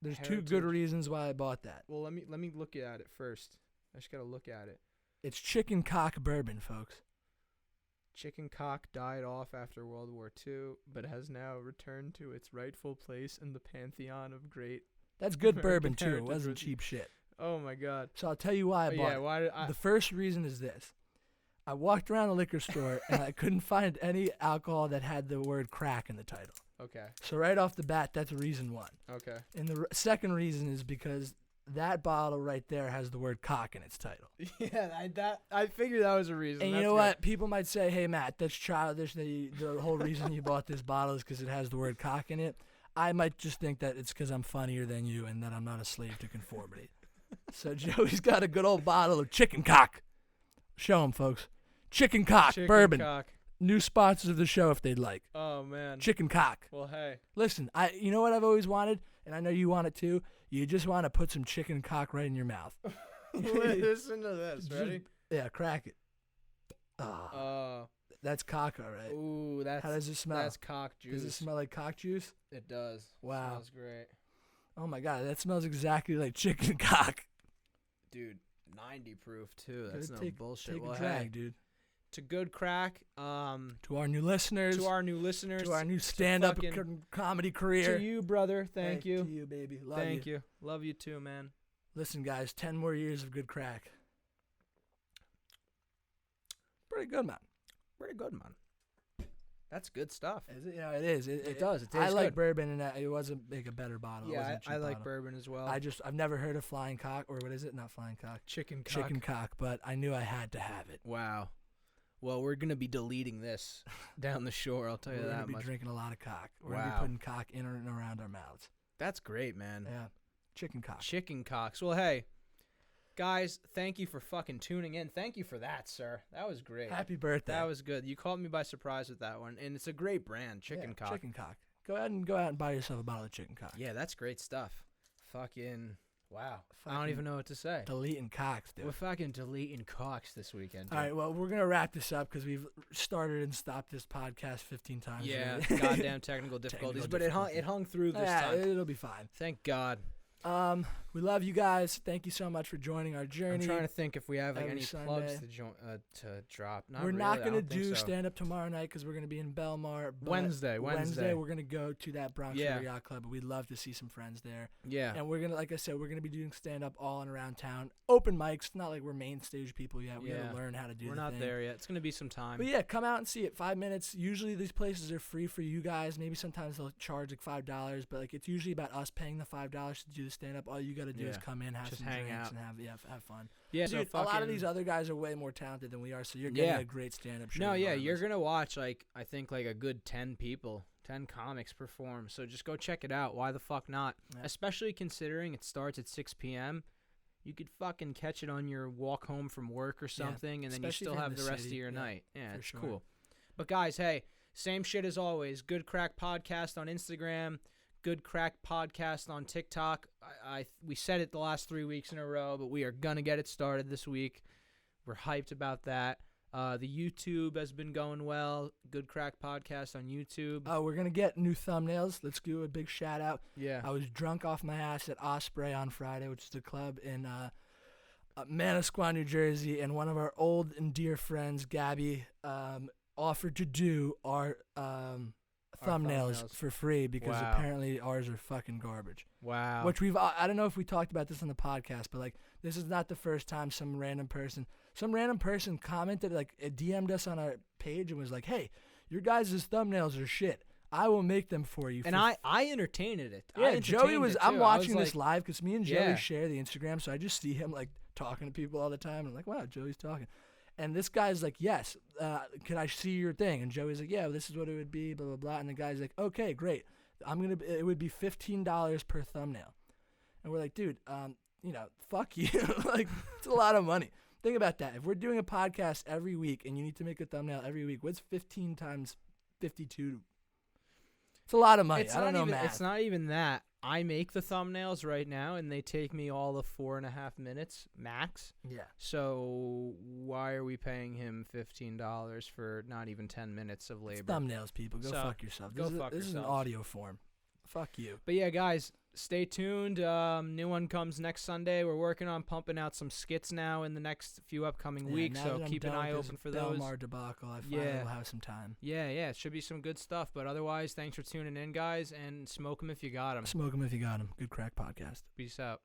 There's 2 good Heritage. reasons why I bought that. Well, let me look at it first. I just got to look at it. It's chicken cock bourbon, folks. Chicken cock died off after World War II, but has now returned to its rightful place in the pantheon of great. That's good American bourbon, too. It heritage wasn't whiskey. cheap shit. Oh my God. So I'll tell you why I Oh, bought yeah, it. why did I? The first reason is this. I walked around the liquor store, and I couldn't find any alcohol that had the word crack in the title. Okay. So right off the bat, that's reason 1. Okay. And the second reason is because that bottle right there has the word cock in its title. Yeah, I figured that was a reason. And you That's know good. what? People might say, hey, Matt, that's childish. The whole reason you bought this bottle is because it has the word cock in it. I might just think that it's because I'm funnier than you and that I'm not a slave to conformity. So Joey's got a good old bottle of chicken cock. Show him, folks. Chicken Cock Bourbon. Cock. New sponsors of the show if they'd like. Oh man. Chicken Cock. Well, hey. Listen, you know what I've always wanted, and I know you want it too. You just want to put some chicken cock right in your mouth. Listen to this. Ready? Yeah, crack it. Oh, that's cock, all right. Ooh, How does it smell? That's cock juice. Does it smell like cock juice? It does. Wow. It smells great. Oh my god, that smells exactly like chicken cock. Dude, 90 proof too. That's no bullshit. Take Well, a drag, hey, dude. to good crack. To our new listeners. To our new listeners. To our new stand-up comedy career. To you, brother. Thank you. To you, baby. Love Thank you. Love you too, man. Listen, guys, 10 more years of good crack. Pretty good, man. Pretty good, man. That's good stuff. Is it? You know, it is. It does. It tastes I like good. bourbon, and it wasn't like a better bottle. It Yeah, wasn't a cheap I like bottle. bourbon as well. I've never heard of flying cock, or what is it? Not flying cock. Chicken cock. Chicken cock, but I knew I had to have it. Wow. Well, we're gonna be deleting this down the shore. I'll tell you We're that gonna be much. drinking a lot of cock. We're gonna Wow. be putting cock in and around our mouths. That's great, man. Yeah, chicken cock. Chicken cocks. Well, hey, guys, thank you for fucking tuning in. Thank you for that, sir. That was great. Happy birthday. That was good. You caught me by surprise with that one, and it's a great brand, Chicken Cock. Chicken cock. Go out and buy yourself a bottle of chicken cock. Yeah, that's great stuff. Fucking wow. I don't Fucking even know what to say. Deleting cocks, dude. We're fucking deleting cocks this weekend. All right, well, we're going to wrap this up because we've started and stopped this podcast 15 times. Yeah, already. goddamn technical difficulties, but difficulties. it hung through this Yeah, time. it'll be fine. Thank God. We love you guys. Thank you so much for joining our journey. I'm trying to think if we have like every any Sunday. plugs to drop. We're really, not I going to don't think do so. stand up tomorrow night because we're going to be in Belmar. but Wednesday. we're going to go to that Bronx Yeah. River Yacht Club. But we'd love to see some friends there. Yeah. And we're going to, like I said, we're going to be doing stand up all and around town. Open mics. Not like we're main stage people yet. We got Yeah. to learn how to do We're the not thing. there yet. It's gonna be some time. But yeah, come out and see it. 5 minutes. Usually these places are free for you guys. Maybe sometimes they'll charge like $5, but like it's usually about us paying the $5 to do the stand up. All you got to do is Yeah. come in, have Just some hang drinks, out. and have fun. Yeah, Dude, so a lot of fucking- these other guys are way more talented than we are, so you're getting Yeah. a great stand up show. No, yeah, you're regardless. gonna watch like I think like a good 10 people, 10 comics perform. So just go check it out. Why the fuck not? Yeah. Especially considering it starts at 6 p.m. You could fucking catch it on your walk home from work or something, and then you especially if still you're in have the the rest of city. your Yeah, night. Yeah, for it's sure. cool. But guys, hey, same shit as always. Good Crack Podcast on Instagram. Good Crack Podcast on TikTok. We said it the last 3 weeks in a row, but we are gonna get it started this week. We're hyped about that. The YouTube has been going well. Good Crack Podcast on YouTube. Oh, we're gonna get new thumbnails. Let's do a big shout out. Yeah. I was drunk off my ass at Osprey on Friday, which is a club in Manasquan, New Jersey, and one of our old and dear friends, Gabby, offered to do our thumbnails for free because Wow. apparently ours are fucking garbage. Wow. Which I don't know if we talked about this on the podcast, but like this is not the first time some random person commented, like DM'd us on our page and was like, "Hey, your guys' thumbnails are shit. I will make them for you." And I entertained it. I yeah, entertained Joey was. it, I'm too. watching I was this like, live because me and Joey Yeah. share the Instagram, so I just see him like talking to people all the time. And I'm like, wow, Joey's talking. And this guy's like, yes, can I see your thing? And Joey's like, yeah, this is what it would be, blah blah blah. And the guy's like, okay, great. It would be $15 per thumbnail. And we're like, dude, fuck you. Like, it's a lot of money. Think about that. If we're doing a podcast every week and you need to make a thumbnail every week, what's 15 times 52? It's a lot of money. I don't know math. It's not even that. I make the thumbnails right now, and they take me all of 4.5 minutes max. Yeah. So why are we paying him $15 for not even 10 minutes of labor? It's thumbnails, people. Go So, fuck yourself. go This fuck is an yourselves. audio form. Fuck you. But yeah, guys, stay tuned. New one comes next Sunday. We're working on pumping out some skits now in the next few upcoming weeks, now so that I'm keep an done eye with open this for those. Belmar debacle, I finally Yeah. will have some time. Yeah, it should be some good stuff. But otherwise, thanks for tuning in, guys, and smoke 'em if you got 'em. Smoke 'em if you got 'em. Good Crack Podcast. Peace out.